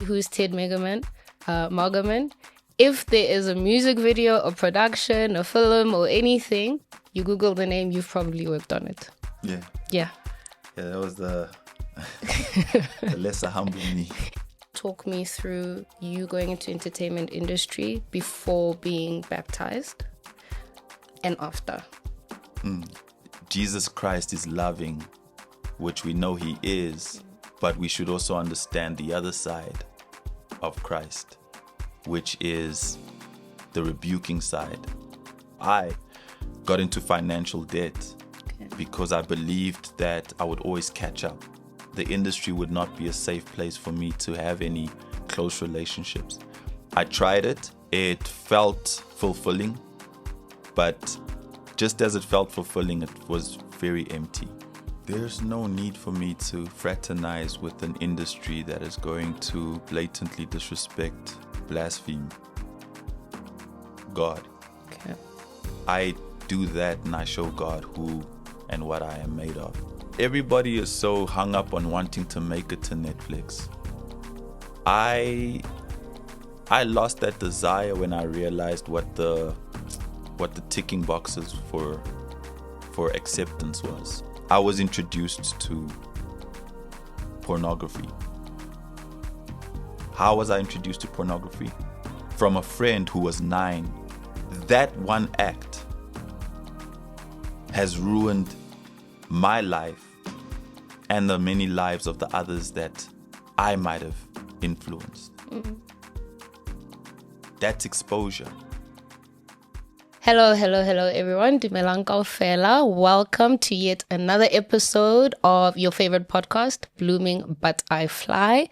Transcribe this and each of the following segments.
who's Ted Magerman. If there is a music video, a production, a film, or anything, you Google the name, you've probably worked on it. Yeah. Yeah. Yeah, that was the lesser humble me. Talk me through you going into entertainment industry before being baptized and after. Jesus Christ is loving, which we know he is, but we should also understand the other side of Christ, which is the rebuking side. I got into financial debt because I believed that I would always catch up. The industry would not be a safe place for me to have any close relationships. I tried it. It felt fulfilling, but just as it felt fulfilling, it was very empty. There's no need for me to fraternize with an industry that is going to blatantly disrespect, blaspheme God. Okay. I do that and I show God who and what I am made of. Everybody is so hung up on wanting to make it to Netflix. I lost that desire when I realized what the ticking boxes for acceptance was. I was introduced to pornography. How was I introduced to pornography? From a friend who was 9. That one act has ruined my life and the many lives of the others that I might have influenced. That's exposure. Hello, everyone. Dumelang kaofela. Welcome to yet another episode of your favorite podcast, Blooming But I Fly.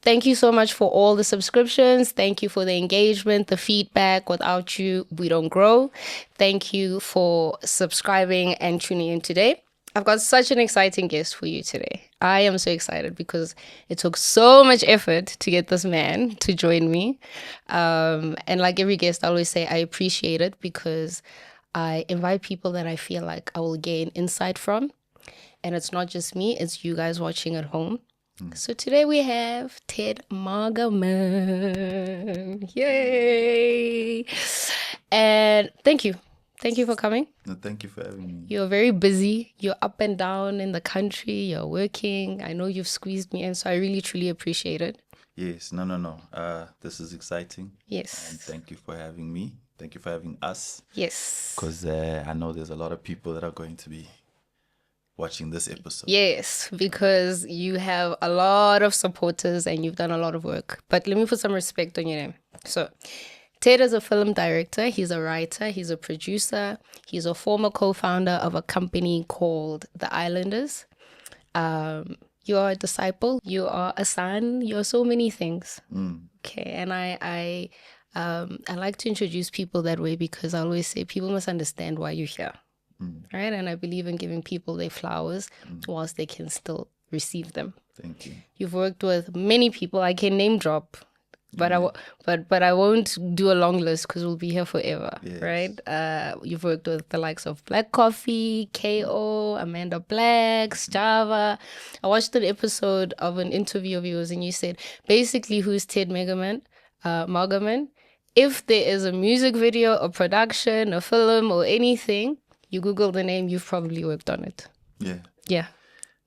Thank you so much for all the subscriptions. Thank you for the engagement, the feedback. Without you, we don't grow. Thank you for subscribing and tuning in today. I've got such an exciting guest for you today. I am so excited because it took so much effort to get this man to join me. And like every guest, I always say I appreciate it because I invite people that I feel like I will gain insight from. And it's not just me, it's you guys watching at home. So today we have Ted Magerman. Yay! And thank you. Thank you for coming. No, thank you for having me. You're very busy. You're up and down in the country. You're working. I know you've squeezed me in, so I really, truly appreciate it. Yes, no. This is exciting. Yes. And thank you for having me. Thank you for having us. Yes. Because I know there's a lot of people that are going to be watching this episode. Yes, because you have a lot of supporters and you've done a lot of work. But let me put some respect on your name. So, Ted is a film director, he's a writer, he's a producer, he's a former co-founder of a company called The Islanders. You are a disciple, you are a son, you're so many things. Okay, and I like to introduce people that way because I always say people must understand why you're here, right? And I believe in giving people their flowers whilst they can still receive them. Thank you. You've worked with many people. I can name drop. But I won't do a long list because we'll be here forever, Yes. right? You've worked with the likes of Black Coffee, KO, Amanda Blacks, Java. I watched an episode of an interview of yours and you said, basically, who's Ted Magerman? If there is a music video, a production, a film, or anything, you Google the name, you've probably worked on it. Yeah. Yeah.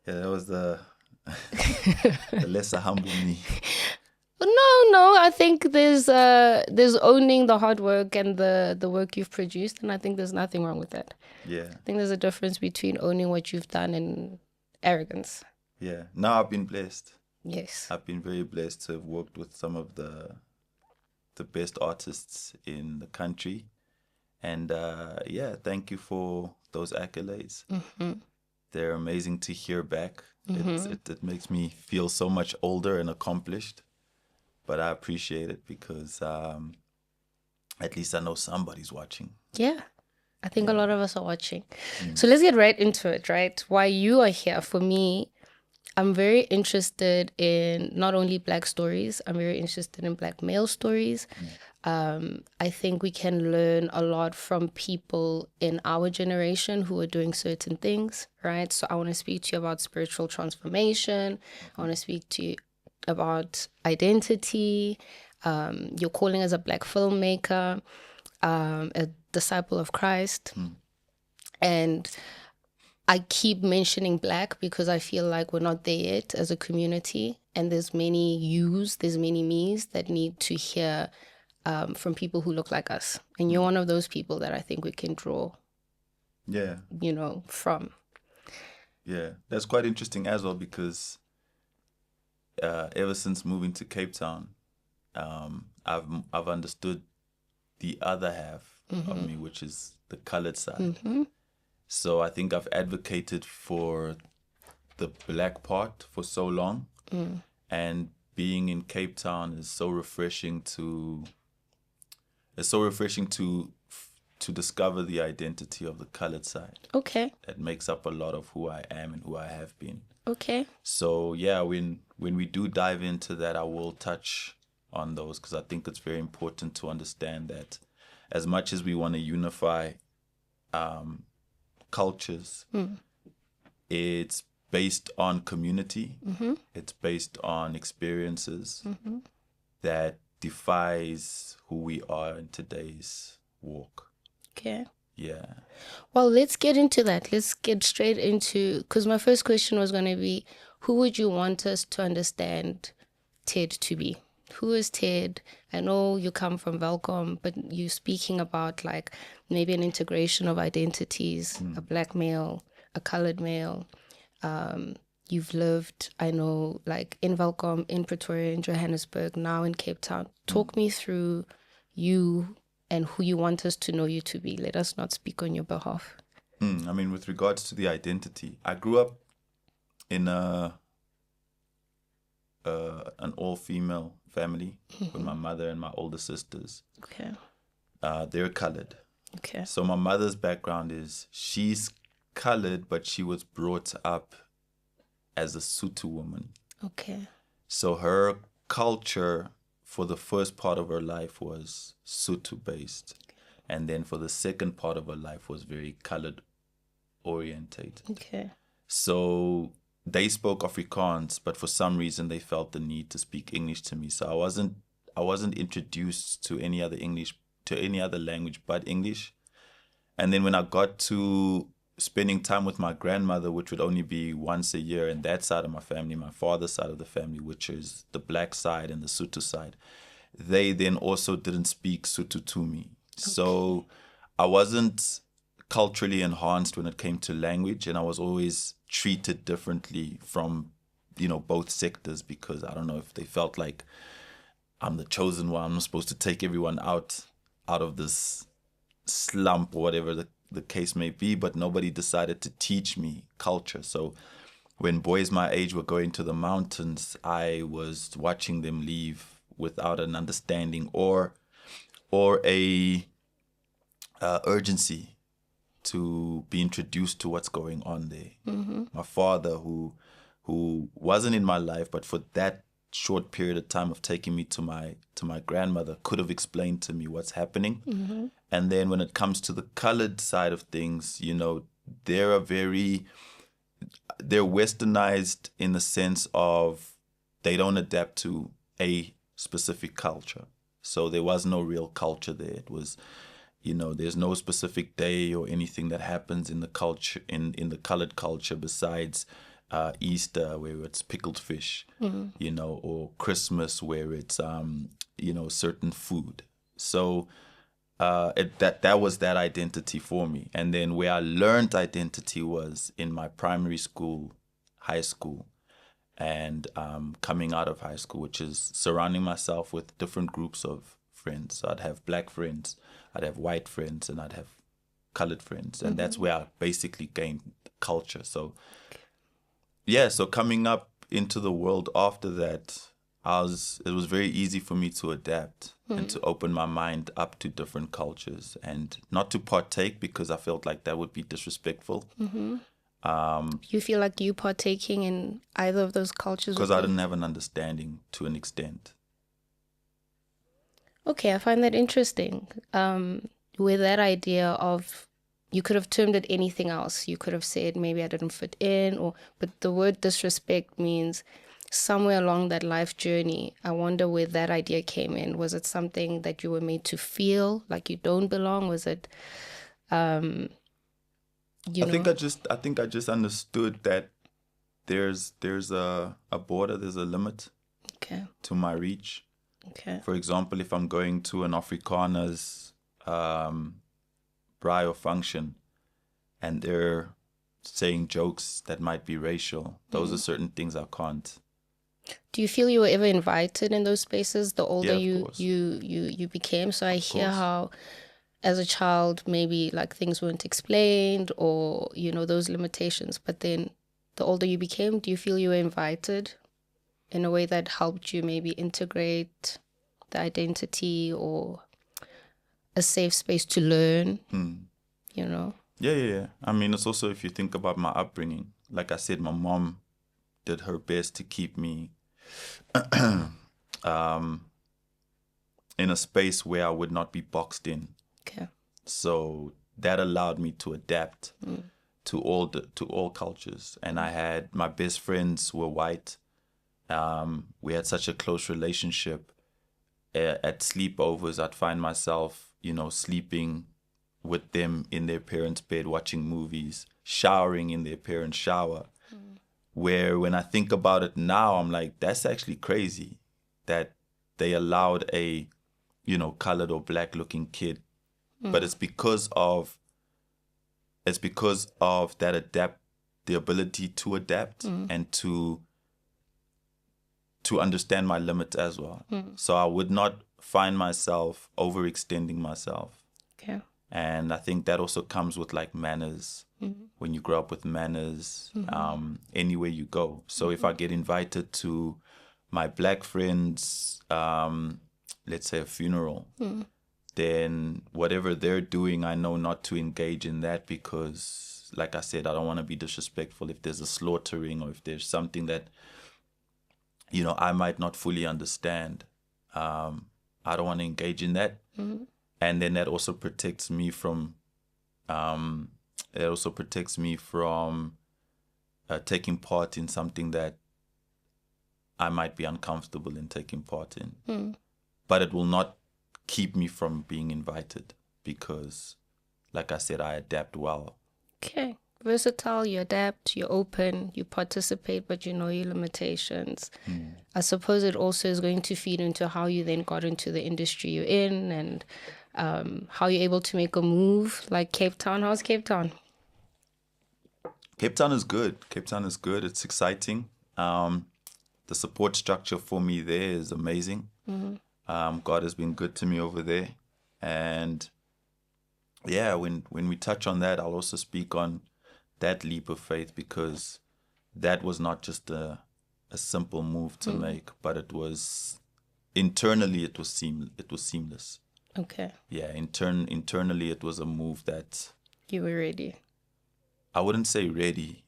Yeah, that was the lesser humble me. No. I think there's owning the hard work and the work you've produced, and I think there's nothing wrong with that. Yeah. I think there's a difference between owning what you've done and arrogance. Yeah. No, I've been blessed. Yes. I've been very blessed to have worked with some of the best artists in the country. And thank you for those accolades. They're amazing to hear back. It makes me feel so much older and accomplished. But I appreciate it because at least I know somebody's watching. Yeah. I think a lot of us are watching. So let's get right into it, right? Why you are here. For me, I'm very interested in not only Black stories, I'm very interested in Black male stories. I think we can learn a lot from people in our generation who are doing certain things, right? So I want to speak to you about spiritual transformation. I want to speak to you about identity. Your calling as a Black filmmaker, a disciple of Christ. And I keep mentioning Black because I feel like we're not there yet as a community. And there's many yous, there's many me's that need to hear from people who look like us. And you're one of those people that I think we can draw, from. Yeah, that's quite interesting as well because ever since moving to Cape Town, I've understood the other half of me, which is the colored side. So I think I've advocated for the Black part for so long, and being in Cape Town is so refreshing to discover the identity of the colored side. Okay. That makes up a lot of who I am and who I have been. Okay. So yeah, when we do dive into that, I will touch on those because I think it's very important to understand that as much as we want to unify cultures, it's based on community. It's based on experiences that defies who we are in today's walk. Okay. Yeah. Well, let's get into that. Let's get straight into, because my first question was going to be, who would you want us to understand Ted to be? Who is Ted? I know you come from Velcom, but you're speaking about like maybe an integration of identities, a Black male, a colored male. You've lived, I know, like in Velcom, in Pretoria, in Johannesburg, now in Cape Town. Talk me through you and who you want us to know you to be. Let us not speak on your behalf. I mean, with regards to the identity, I grew up in an all-female family with my mother and my older sisters. Okay. They're colored. Okay. So my mother's background is she's colored, but she was brought up as a Sotho woman. Okay. So her culture for the first part of her life was Sotho based. And then for the second part of her life was very colored orientated. Okay. So they spoke Afrikaans, but for some reason they felt the need to speak English to me. So I wasn't introduced to any other language but English. And then when I got to spending time with my grandmother, which would only be once a year, and that side of my family, my father's side of the family, which is the Black side and the Sotho side, they then also didn't speak Sotho to me. Okay. So I wasn't culturally enhanced when it came to language, and I was always treated differently from, both sectors because I don't know if they felt like I'm the chosen one. I'm supposed to take everyone out of this slump or whatever the case may be, but nobody decided to teach me culture. So when boys my age were going to the mountains, I was watching them leave without an understanding or a urgency to be introduced to what's going on there. My father, who wasn't in my life, but for that short period of time of taking me to my grandmother, could have explained to me what's happening. And then when it comes to the colored side of things, they're westernized in the sense of they don't adapt to a specific culture. So there was no real culture there. It was, there's no specific day or anything that happens in the culture, in the colored culture besides Easter, where it's pickled fish, or Christmas, where it's, certain food. So that was that identity for me. And then where I learned identity was in my primary school, high school, and coming out of high school, which is surrounding myself with different groups of friends. So I'd have Black friends, I'd have white friends, and I'd have colored friends. And that's where I basically gained culture. So yeah, so coming up into the world after that, it was very easy for me to adapt and to open my mind up to different cultures and not to partake because I felt like that would be disrespectful. You feel like you partaking in either of those cultures? Because I didn't have an understanding to an extent. Okay, I find that interesting. With that idea of, you could have termed it anything else. You could have said maybe I didn't fit in, but the word disrespect means somewhere along that life journey, I wonder where that idea came in. Was it something that you were made to feel like you don't belong? Was it, I think I just understood that there's a border, there's a limit Okay. to my reach. Okay. For example, if I'm going to an Afrikaner's braai or function and they're saying jokes that might be racial, those are certain things I can't. Do you feel you were ever invited in those spaces the older Yeah, of you became? So I hear course. how as a child maybe like things weren't explained or, those limitations. But then the older you became, do you feel you were invited in a way that helped you maybe integrate the identity or a safe space to learn, Yeah. I mean, it's also, if you think about my upbringing, like I said, my mom did her best to keep me in a space where I would not be boxed in. Okay. So that allowed me to adapt to all cultures. And I had my best friends were white. We had such a close relationship. At sleepovers, I'd find myself, sleeping with them in their parents' bed, watching movies, showering in their parents' shower. Where when I think about it now, I'm like, that's actually crazy that they allowed a, colored or black looking kid. But it's because of that the ability to adapt and to understand my limits as well. So I would not find myself overextending myself. Okay. And I think that also comes with like manners. When you grow up with manners, anywhere you go. So if I get invited to my black friends, let's say a funeral, then whatever they're doing, I know not to engage in that because, like I said, I don't want to be disrespectful. If there's a slaughtering or if there's something that, I might not fully understand, I don't want to engage in that. And then that also protects me from taking part in something that I might be uncomfortable in taking part in. But it will not keep me from being invited because, like I said, I adapt well. Okay. Versatile, you adapt, you're open, you participate, but you know your limitations. I suppose it also is going to feed into how you then got into the industry you're in and how you're able to make a move like Cape Town. How's Cape Town? Cape Town is good. It's exciting. The support structure for me there is amazing. God has been good to me over there. And yeah, when we touch on that, I'll also speak on that leap of faith because that was not just a simple move to make, but it was internally it was seamless. Okay. Yeah, internally it was a move that you were ready. I wouldn't say ready.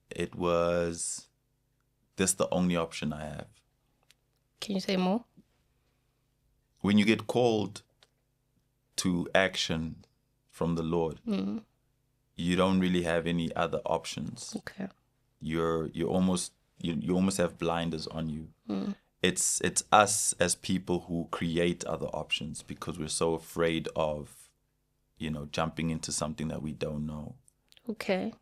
It was this the only option I have. Can you say more? When you get called to action from the Lord, you don't really have any other options. Okay. You almost have blinders on you. It's us as people who create other options because we're so afraid of, jumping into something that we don't know. Okay.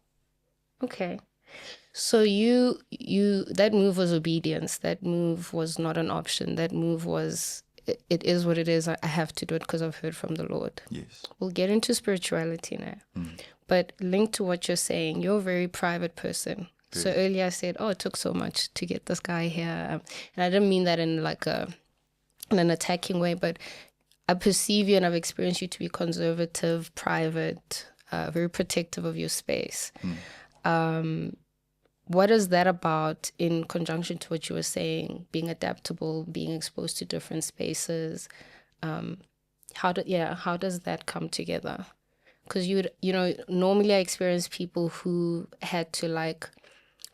So you that move was obedience. That move was not an option. That move was it is what it is. I have to do it because I've heard from the Lord. Yes. We'll get into spirituality now. But linked to what you're saying, you're a very private person. So earlier I said, it took so much to get this guy here. And I didn't mean that in in an attacking way, but I perceive you and I've experienced you to be conservative, private, very protective of your space. What is that about in conjunction to what you were saying, being adaptable, being exposed to different spaces? How does that come together? Because normally I experience people who had to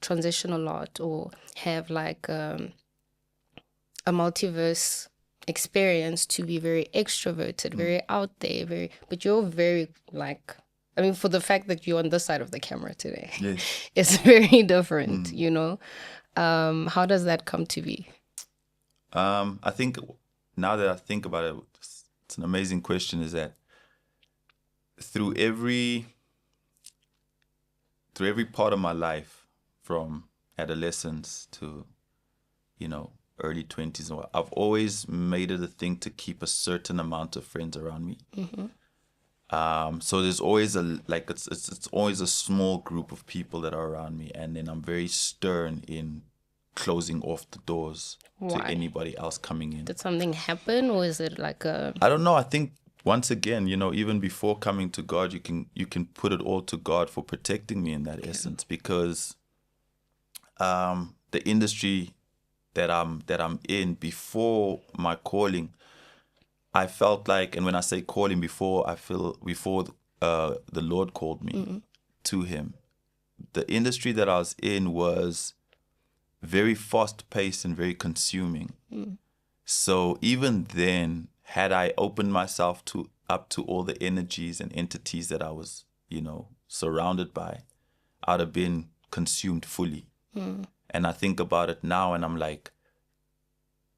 transition a lot or have a multiverse experience to be very extroverted, very out there, but you're very for the fact that you're on this side of the camera today, yes. it's very different, How does that come to be? I think now that I think about it, it's an amazing question, is that through every part of my life, from adolescence to, early 20s, I've always made it a thing to keep a certain amount of friends around me. So there's always it's always a small group of people that are around me, and then I'm very stern in closing off the doors Why? to anybody else coming in. Did something happen, or is it like a... I don't know. I think once again, even before coming to God, you can put it all to God for protecting me in that essence, because the industry that I'm in, before my calling, I felt like, and when I say calling, before the Lord called me to Him, the industry that I was in was very fast paced and very consuming. So even then, had I opened myself up to all the energies and entities that I was, surrounded by, I'd have been consumed fully. And I think about it now, and I'm like,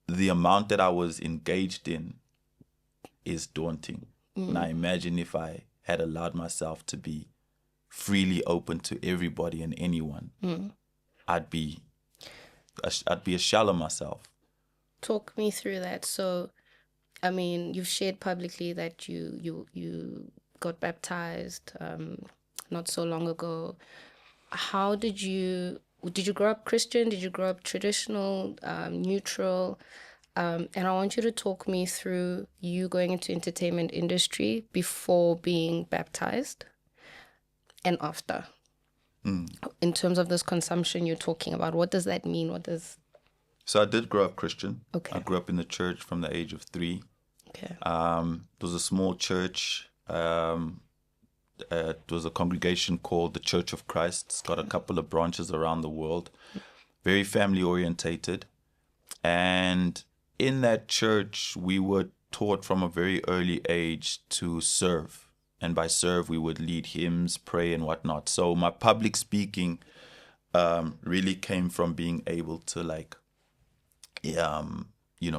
the amount that I was engaged in is daunting. Now imagine if I had allowed myself to be freely open to everybody and anyone. I'd be a shell of myself. Talk me through that. So, I mean, you've shared publicly that you got baptized not so long ago. How did you grow up Christian? Did you grow up traditional, neutral? And I want you to talk me through you going into entertainment industry before being baptized and after. In terms of this consumption you're talking about, what does that mean? So I did grow up Christian. Okay. I grew up in the church from the age of 3. Okay. It was a small church. It was a congregation called the Church of Christ. It's got a couple of branches around the world. Very family orientated. And in that church, we were taught from a very early age to serve. And by serve, we would lead hymns, pray, and whatnot. So my public speaking really came from being able to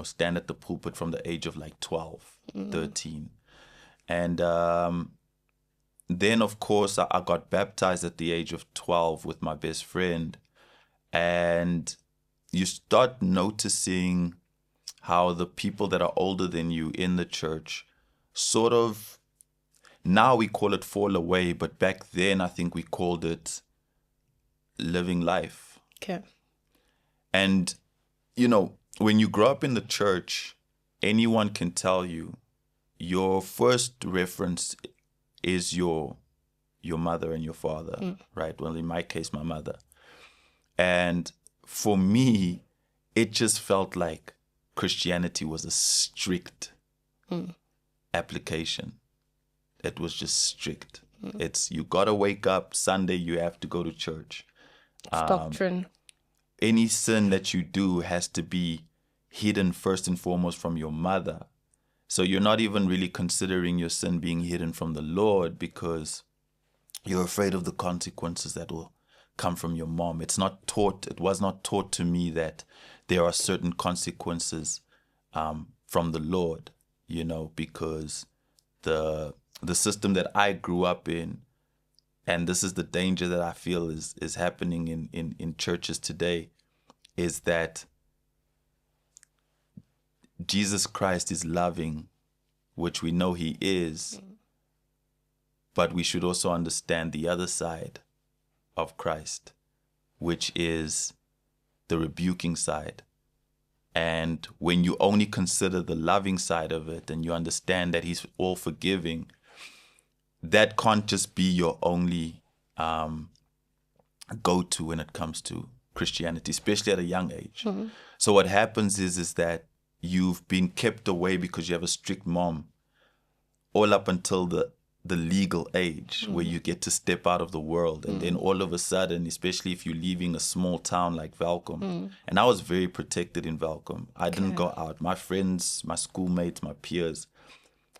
stand at the pulpit from the age of 12, 13. And then, of course, I got baptized at the age of 12 with my best friend. And you start noticing how the people that are older than you in the church sort of, now we call it fall away, but back then I think we called it living life. Okay. And, when you grow up in the church, anyone can tell you your first reference is your mother and your father, right? Well, in my case, my mother. And for me, it just felt like Christianity was a strict application. It was just strict. It's, you got to wake up Sunday, you have to go to church. It's doctrine. Any sin that you do has to be hidden first and foremost from your mother. So you're not even really considering your sin being hidden from the Lord, because you're afraid of the consequences that will come from your mom. It was not taught to me that there are certain consequences from the Lord, because the system that I grew up in, and this is the danger that I feel is happening in churches today, is that Jesus Christ is loving, which we know he is, but we should also understand the other side of Christ, which is the rebuking side. And when you only consider the loving side of it and you understand that he's all forgiving, that can't just be your only go-to when it comes to Christianity, especially at a young age. So what happens is that you've been kept away because you have a strict mom all up until the legal age where you get to step out of the world. And then all of a sudden, especially if you're leaving a small town like Welkom, and I was very protected in Welkom. I didn't go out. My friends, my schoolmates, my peers,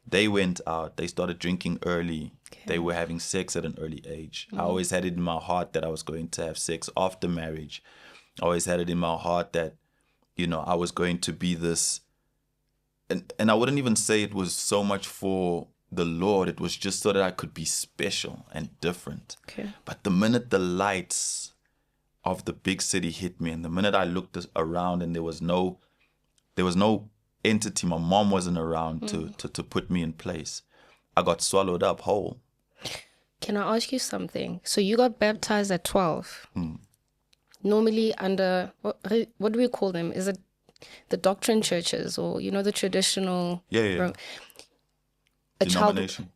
they went out. They started drinking early. They were having sex at an early age. I always had it in my heart that I was going to have sex after marriage. I always had it in my heart that, I was going to be this. And I wouldn't even say it was so much for the Lord. It was just so that I could be special and different. Okay. But the minute the lights of the big city hit me, and the minute I looked around and there was no entity, my mom wasn't around to put me in place, I got swallowed up whole. Can I ask you something? So you got baptized at 12. Normally under, what do we call them? Is it the doctrine churches, or the traditional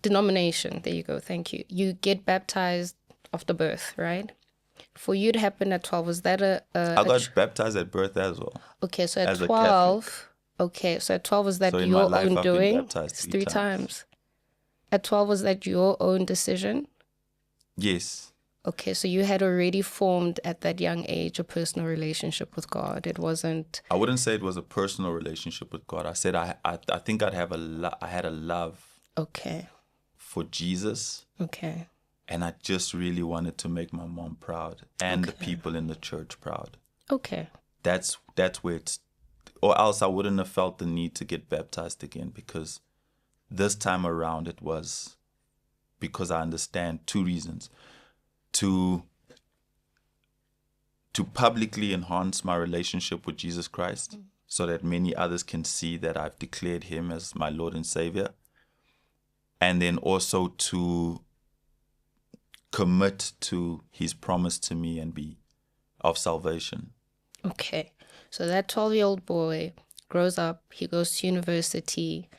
denomination? There you go. Thank you. You get baptized after birth, right? For you to happen at 12, was that I got baptized at birth as well. Okay, so at 12, at 12 was that so your life, own I've doing? been baptized three times. At 12, was that your own decision? Yes. Okay, so you had already formed at that young age a personal relationship with God. It wasn't... I wouldn't say it was a personal relationship with God. I said I think I had a love for Jesus. Okay. And I just really wanted to make my mom proud and the people in the church proud. Okay. That's where it's... Or else I wouldn't have felt the need to get baptized again, because this time around it was because I understand two reasons. To publicly enhance my relationship with Jesus Christ, so that many others can see that I've declared him as my Lord and Savior. And then also to commit to his promise to me and be of salvation. Okay. So that 12-year-old boy grows up, he goes to university,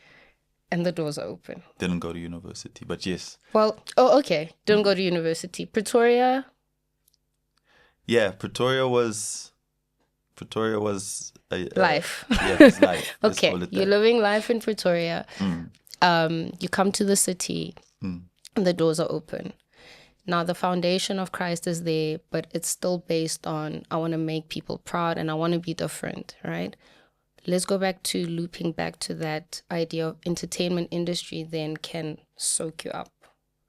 and the doors are open. Didn't go to university, but yes. Well, okay. Didn't go to university. Pretoria? Yeah, Pretoria was life. Yeah, it's life. Okay, you're living life in Pretoria. You come to the city, and the doors are open. Now, the foundation of Christ is there, but it's still based on, I want to make people proud and I want to be different, right? Let's go back to looping back to that idea of entertainment industry then can soak you up,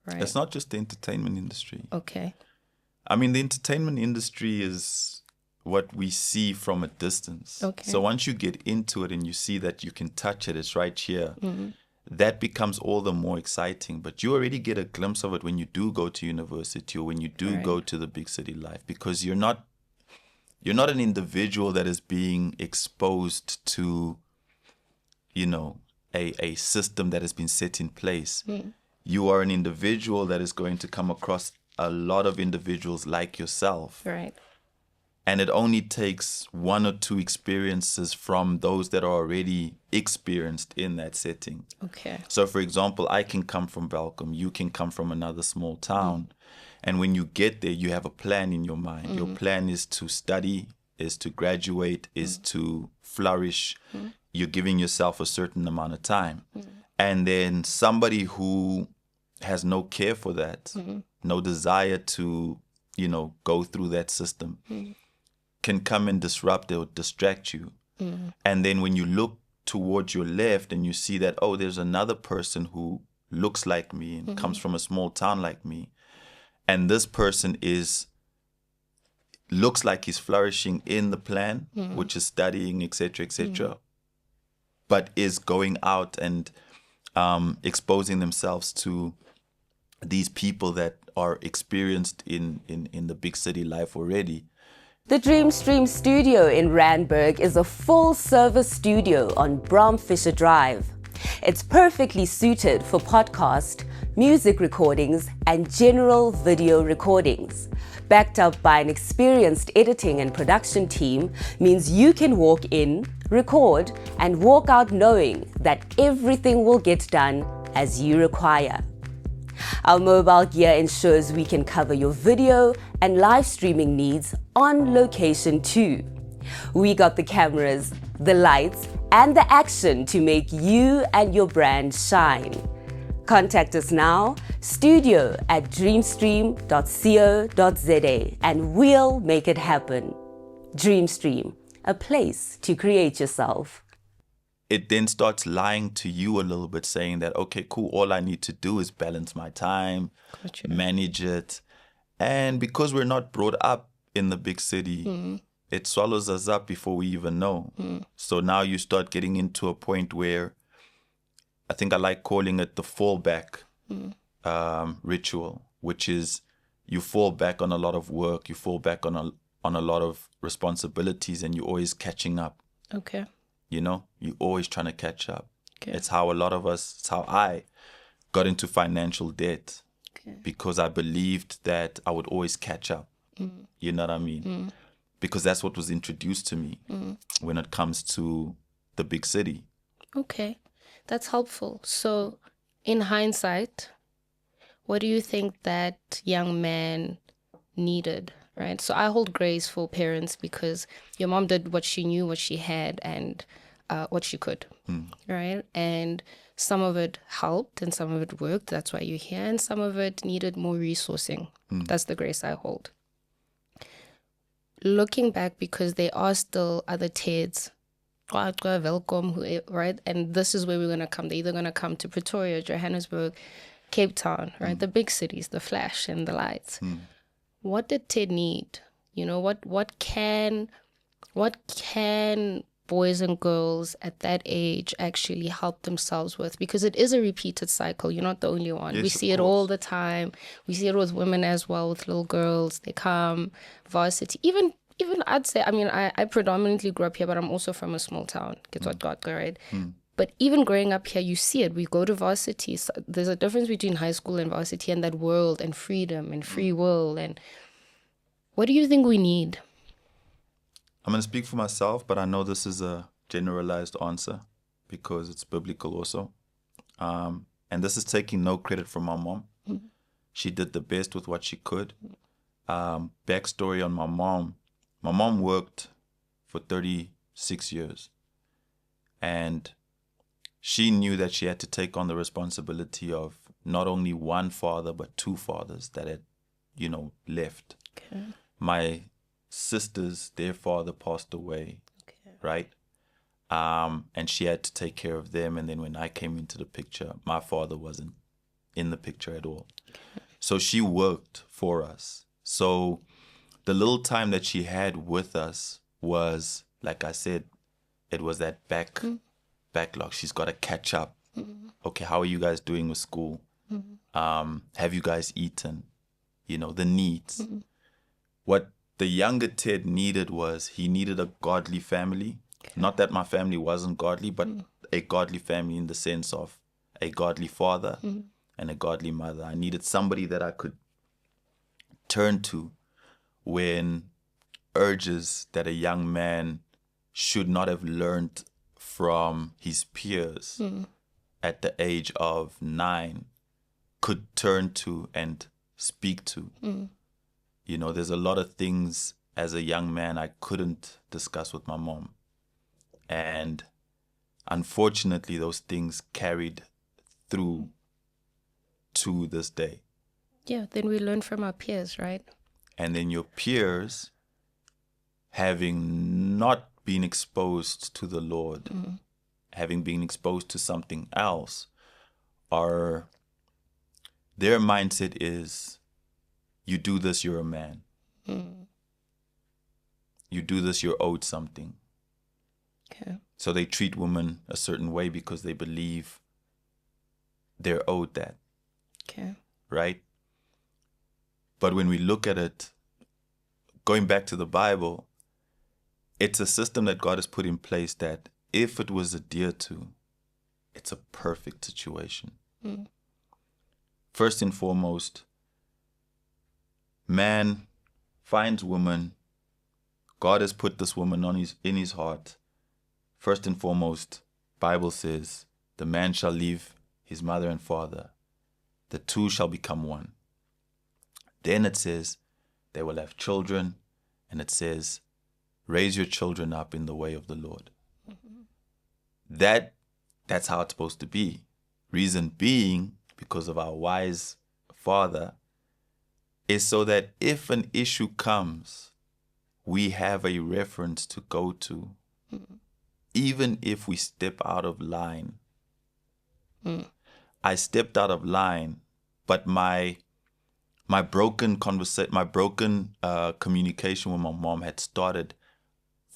right? It's not just the entertainment industry. Okay. I mean, the entertainment industry is what we see from a distance. Okay. So once you get into it and you see that you can touch it, it's right here, that becomes all the more exciting. But you already get a glimpse of it when you do go to university or when you do go to the big city life, because you're not an individual that is being exposed to, a system that has been set in place. You are an individual that is going to come across a lot of individuals like yourself. Right. And it only takes one or two experiences from those that are already experienced in that setting. Okay. So, for example, I can come from Belcom. You can come from another small town. And when you get there, you have a plan in your mind. Your plan is to study, is to graduate, is to flourish. You're giving yourself a certain amount of time. And then somebody who has no care for that, no desire to, go through that system, can come and disrupt or distract you. And then when you look towards your left and you see that, oh, there's another person who looks like me and comes from a small town like me, and this person looks like he's flourishing in the plan, which is studying, etc., but is going out and exposing themselves to these people that are experienced in the big city life already. The Dreamstream studio in Randburg is a full-service studio on Bromfisher Drive. It's perfectly suited for podcast, music recordings, and general video recordings. Backed up by an experienced editing and production team means you can walk in, record, and walk out knowing that everything will get done as you require. Our mobile gear ensures we can cover your video and live streaming needs on location too. We got the cameras, the lights, and the action to make you and your brand shine. Contact us now, studio@dreamstream.co.za, and we'll make it happen. Dreamstream, a place to create yourself. It then starts lying to you a little bit, saying that, okay, cool, all I need to do is balance my time, manage it. And because we're not brought up in the big city, it swallows us up before we even know. So now you start getting into a point where I think I like calling it the fallback ritual, which is you fall back on a lot of work, you fall back on a lot of responsibilities, and you're always catching up. Okay. You know, you're always trying to catch up. Okay. It's how a lot of us, it's how I got into financial debt, because I believed that I would always catch up. You know what I mean? Because that's what was introduced to me when it comes to the big city. Okay. That's helpful. So, in hindsight, what do you think that young man needed, right? So I hold grace for parents because your mom did what she knew, what she had, and what she could, right? And some of it helped and some of it worked. That's why you're here. And some of it needed more resourcing. That's the grace I hold. Looking back, because there are still other Teds, welcome, right? And this is where we're going to come. They're either going to come to Pretoria, Johannesburg, Cape Town, right? The big cities, the flash and the lights. What did Ted need? You know, what can boys and girls at that age actually help themselves with? Because it is a repeated cycle. You're not the only one. Yes, we of see it all the time. We see it with women as well, with little girls. They come, varsity. Even I'd say, I mean, I predominantly grew up here, but I'm also from a small town, right? But even growing up here, you see it. We go to varsity. So there's a difference between high school and varsity and that world and freedom and free will. And what do you think we need? I'm going to speak for myself, but I know this is a generalized answer because it's biblical also. And this is taking no credit from my mom. She did the best with what she could. Backstory on my mom. My mom worked for 36 years. And she knew that she had to take on the responsibility of not only one father, but two fathers that had, left. Okay. My sisters, their father passed away, right? And she had to take care of them. And then when I came into the picture, my father wasn't in the picture at all. So she worked for us. So the little time that she had with us was, like I said, it was that backlog. She's got to catch up. Okay, how are you guys doing with school? Have you guys eaten? The needs. What the younger Ted needed was he needed a godly family. Not that my family wasn't godly, but a godly family in the sense of a godly father and a godly mother. I needed somebody that I could turn to when urges that a young man should not have learned from his peers at the age of 9 could turn to and speak to. There's a lot of things as a young man I couldn't discuss with my mom. And unfortunately, those things carried through to this day. Yeah, then we learn from our peers, right? And then your peers, having not been exposed to the Lord, having been exposed to something else, their mindset is, you do this, you're a man. You do this, you're owed something. Okay. So they treat women a certain way because they believe they're owed that. Okay. Right? But when we look at it, going back to the Bible, it's a system that God has put in place that if it was adhered to, it's a perfect situation. First and foremost, man finds woman. God has put this woman in his heart. First and foremost, Bible says, the man shall leave his mother and father. The two shall become one. Then it says, they will have children. And it says, raise your children up in the way of the Lord. That's how it's supposed to be. Reason being, because of our wise father, is so that if an issue comes, we have a reference to go to. Even if we step out of line. I stepped out of line, but my broken communication with my mom had started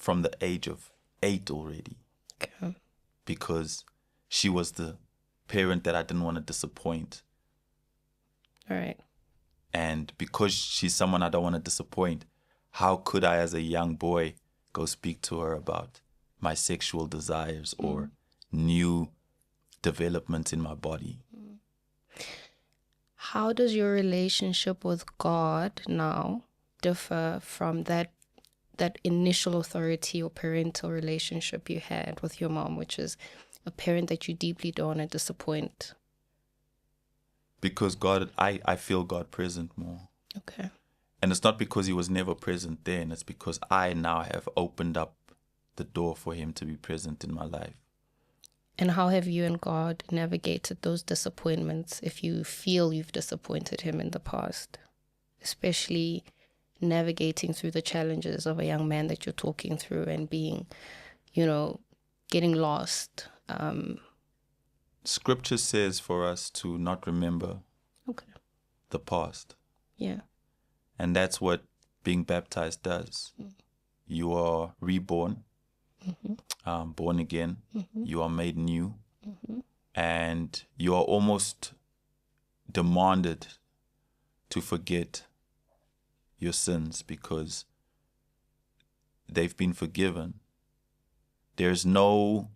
from the age of 8 already, Okay. because she was the parent that I didn't want to disappoint. All right. And because she's someone I don't want to disappoint, how could I, as a young boy, go speak to her about my sexual desires or new developments in my body? How does your relationship with God now differ from that initial authority or parental relationship you had with your mom, which is a parent that you deeply don't want to disappoint? Because God, I feel God present more. Okay. And it's not because he was never present then. It's because I now have opened up the door for him to be present in my life. And how have you and God navigated those disappointments if you feel you've disappointed him in the past? Especially navigating through the challenges of a young man that you're talking through and being, getting lost. Scripture says for us to not remember the past. Yeah. And that's what being baptized does. You are reborn, born again. You are made new. And you are almost demanded to forget your sins because they've been forgiven. There's no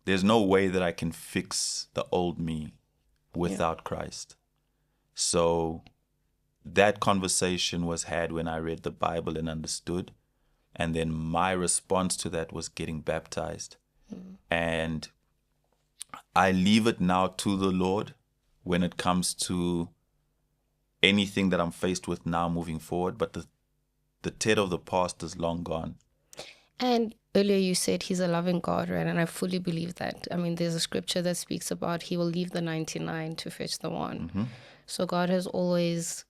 way that I can fix the old me without Christ. So that conversation was had when I read the Bible and understood. And then my response to that was getting baptized. And I leave it now to the Lord when it comes to anything that I'm faced with now moving forward. But the Ted of the past is long gone. And earlier you said he's a loving God, right? And I fully believe that. I mean, there's a scripture that speaks about he will leave the 99 to fetch the one. So God has always,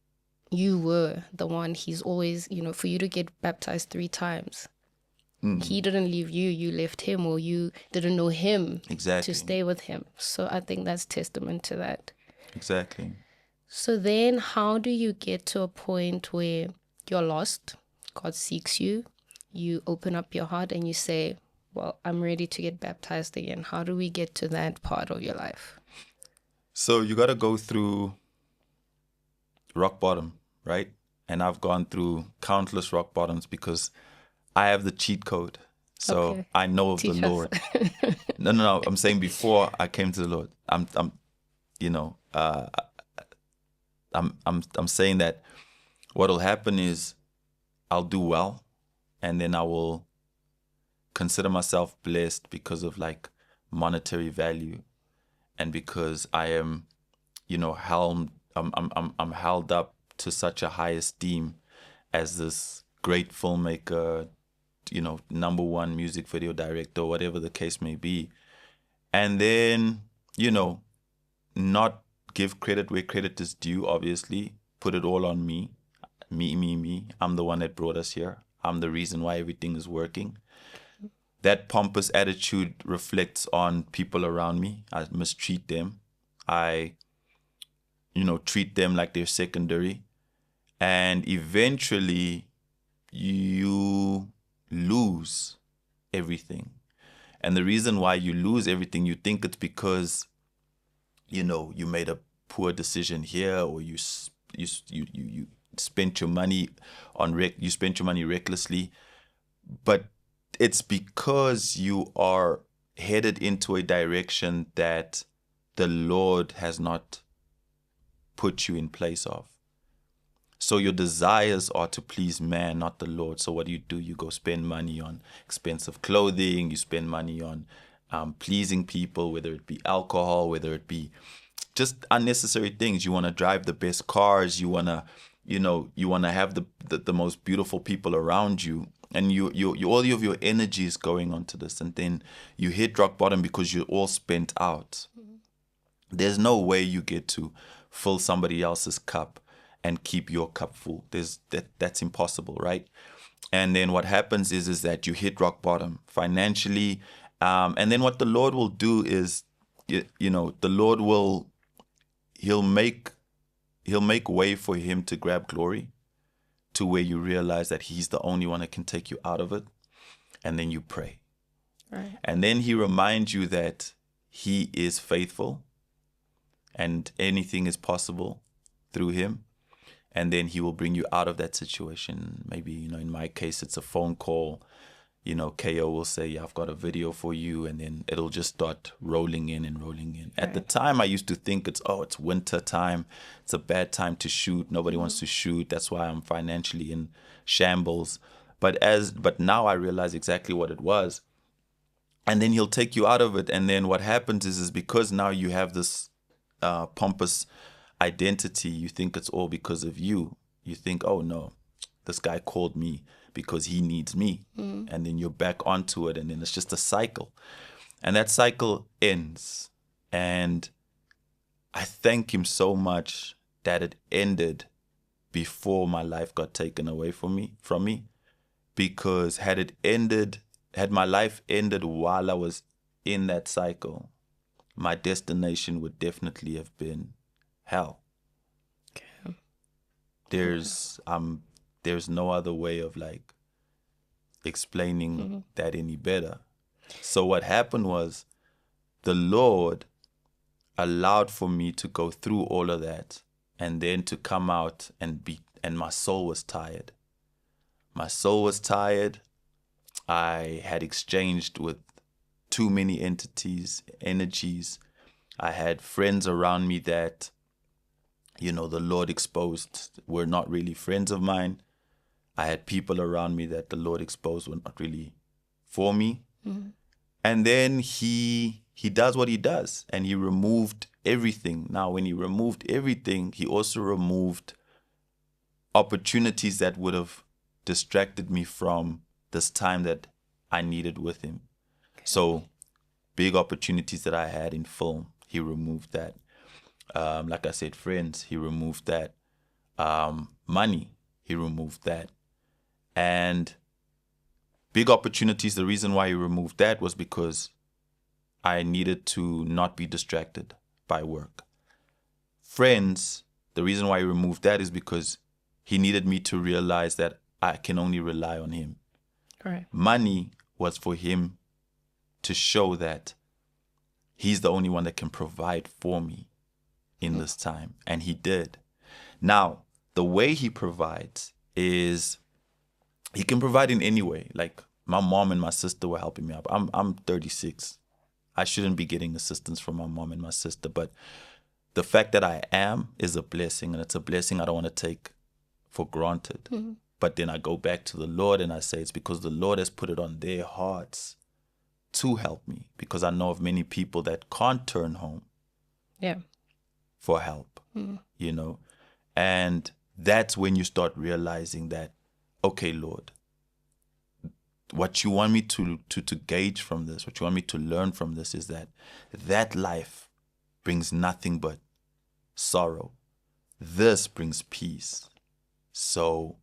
you were the one. He's always, for you to get baptized 3 times. He didn't leave you, you left him, or you didn't know him Exactly. to stay with him. So I think that's testament to that. Exactly. So then how do you get to a point where you're lost, God seeks you, you open up your heart and you say, well, I'm ready to get baptized again? How do we get to that part of your life? So you got to go through rock bottom, right? And I've gone through countless rock bottoms because I have the cheat code. So Okay. I know of Teach the us. Lord. No. I'm saying before I came to the Lord, I'm saying that what will happen is I'll do well, and then I will consider myself blessed because of like monetary value, and because I am, I'm held up to such a high esteem as this great filmmaker, #1 music video director, whatever the case may be. And then, not give credit where credit is due, obviously. Put it all on me. Me. I'm the one that brought us here. I'm the reason why everything is working. That pompous attitude reflects on people around me. I mistreat them. I, treat them like they're secondary. And eventually you lose everything. And the reason why you lose everything, you think it's because, you made a poor decision here, or you spent your money you spent your money recklessly. But it's because you are headed into a direction that the Lord has not put you in place of. So your desires are to please man, not the Lord. So what do? You go spend money on expensive clothing. You spend money on pleasing people, whether it be alcohol, whether it be just unnecessary things. You want to drive the best cars. You want to, you want to have the most beautiful people around you. And you all of your energy is going onto this. And then you hit rock bottom because you're all spent out. There's no way you get to fill somebody else's cup and keep your cup full. That's impossible, right? And then what happens is that you hit rock bottom financially, and then what the Lord will do is, the Lord he'll make way for him to grab glory, to where you realize that he's the only one that can take you out of it. and then you pray. Right. And then he reminds you that he is faithful and anything is possible through him. And then he will bring you out of that situation. Maybe, in my case, it's a phone call. KO will say, yeah, I've got a video for you. And then it'll just start rolling in and rolling in. At the time, I used to think it's winter time. It's a bad time to shoot. Nobody wants to shoot. That's why I'm financially in shambles. But now I realize exactly what it was. And then he'll take you out of it. And then what happens is because now you have this pompous identity, you think it's all because of you. You think, oh no, this guy called me because he needs me. And then you're back onto it. And then it's just a cycle. And that cycle ends. And I thank him so much that it ended before my life got taken away from me. Because had my life ended while I was in that cycle, my destination would definitely have been hell. Okay. There's no other way of explaining that any better. So what happened was the Lord allowed for me to go through all of that and then to come out and my soul was tired. My soul was tired. I had exchanged with too many energies. I had friends around me that, the Lord exposed were not really friends of mine. I had people around me that the Lord exposed were not really for me. And then he does what he does, and he removed everything. Now, when he removed everything, he also removed opportunities that would have distracted me from this time that I needed with him. Okay. So big opportunities that I had in film, he removed that. Like I said, friends, he removed that. Money, he removed that. And big opportunities, the reason why he removed that was because I needed to not be distracted by work. Friends, the reason why he removed that is because he needed me to realize that I can only rely on him. Right. Money was for him to show that he's the only one that can provide for me in this time. And he did. Now, the way he provides is he can provide in any way. Like my mom and my sister were helping me out. I'm 36. I shouldn't be getting assistance from my mom and my sister. But the fact that I am is a blessing. And it's a blessing I don't want to take for granted. Mm-hmm. But then I go back to the Lord and I say it's because the Lord has put it on their hearts to help me. Because I know of many people that can't turn home for help, And that's when you start realizing that, okay, Lord, what you want me to gauge from this, what you want me to learn from this is that life brings nothing but sorrow. This brings peace. So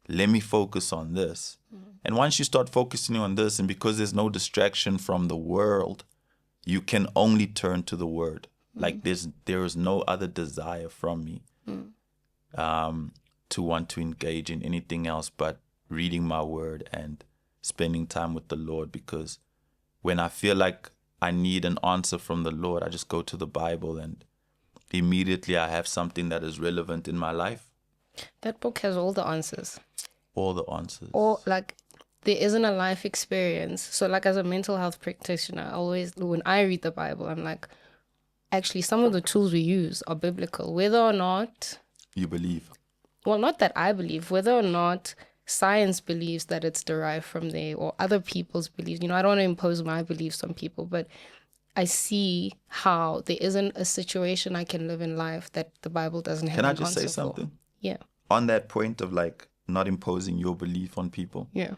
let me focus on this. Mm-hmm. And once you start focusing on this, and because there's no distraction from the world, you can only turn to the word. Mm-hmm. Like there is no other desire from me to want to engage in anything else but reading my word and spending time with the Lord. Because when I feel like I need an answer from the Lord, I just go to the Bible and immediately I have something that is relevant in my life. That book has all the answers. All the answers. Or there isn't a life experience. So as a mental health practitioner, when I read the Bible, I'm like, actually some of the tools we use are biblical. Whether or not you believe. Well, not that I believe, whether or not science believes that it's derived from there or other people's beliefs. I don't want to impose my beliefs on people, but I see how there isn't a situation I can live in life that the Bible doesn't have an answer for. Can I just say something? Yeah. On that point of not imposing your belief on people. Yeah.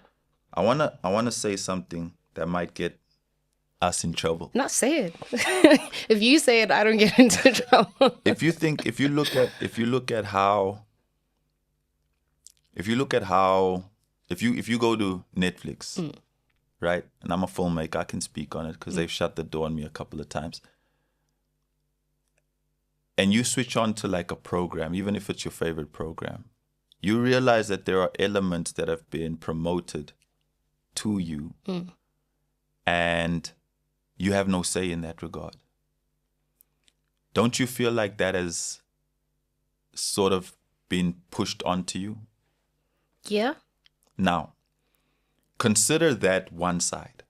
I wanna say something that might get us in trouble. Not say it. If you say it, I don't get into trouble. If you look at how if you go to Netflix, right? And I'm a filmmaker, I can speak on it because they've shut the door on me a couple of times. And you switch on to a program, even if it's your favorite program, you realize that there are elements that have been promoted to you, and you have no say in that regard. Don't you feel like that has sort of been pushed onto you? Yeah. Now, consider that one side.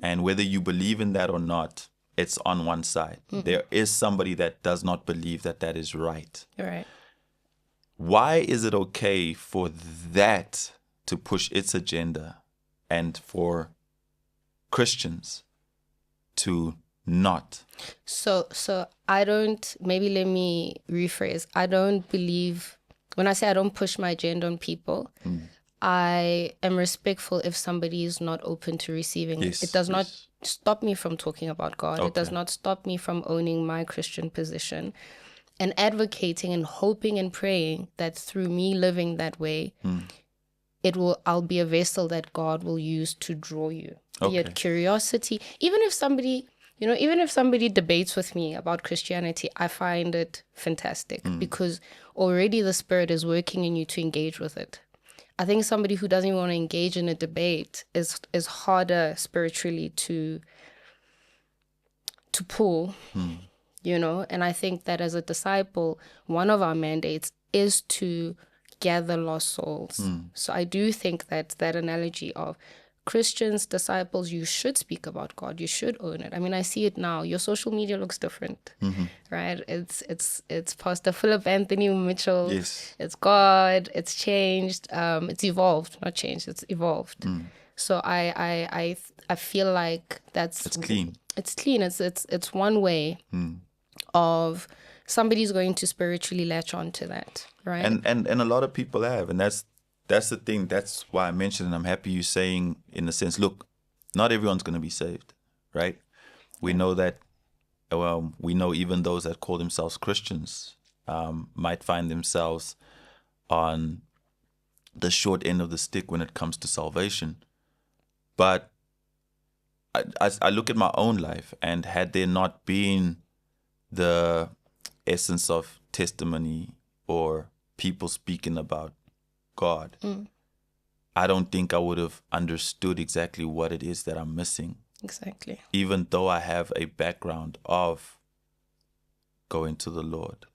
And whether you believe in that or not, it's on one side. There is somebody that does not believe that that is right. Right. Why is it okay for that to push its agenda and for Christians to not? So I don't, maybe let me rephrase. I don't believe, when I say I don't push my agenda on people, I am respectful if somebody is not open to receiving Yes, it. It does not yes. stop me from talking about God. It does Okay. not stop me from owning my Christian position and advocating and hoping and praying that through me living that way, I'll be a vessel that God will use to draw you. Be Okay. it curiosity. Even if somebody debates with me about Christianity, I find it fantastic because already the Spirit is working in you to engage with it. I think somebody who doesn't even want to engage in a debate is harder spiritually to pull, and I think that as a disciple, one of our mandates is to gather lost souls. So I do think that analogy of Christians, disciples, you should speak about God. You should own it. I mean, I see it now. Your social media looks different, right? It's Pastor Philip Anthony Mitchell. Yes. It's God. It's changed. It's evolved, not changed. It's evolved. So I feel like It's clean. It's clean. It's one way of somebody's going to spiritually latch on to that, right? And a lot of people have, and that's the thing. That's why I mentioned, and I'm happy you saying, in a sense, look, not everyone's going to be saved, right? We know that. We know even those that call themselves Christians might find themselves on the short end of the stick when it comes to salvation. But I look at my own life, and had there not been the essence of testimony or people speaking about God, I don't think I would have understood exactly what it is that I'm missing. Exactly. Even though I have a background of going to the Lord.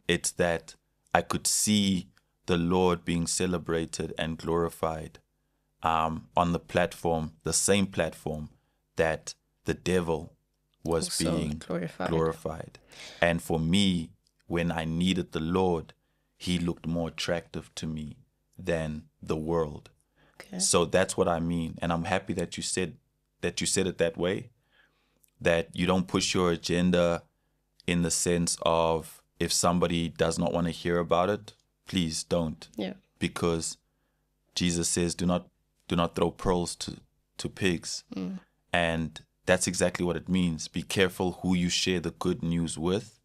It's that I could see the Lord being celebrated and glorified on the platform, the same platform that the devil was Also being glorified. glorified. And for me, when I needed the Lord, he looked more attractive to me than the world. Okay. So that's what I mean. And I'm happy that you said it that way, that you don't push your agenda in the sense of, if somebody does not want to hear about it, please don't. Yeah. Because Jesus says, do not throw pearls to pigs. And that's exactly what it means. Be careful who you share the good news with,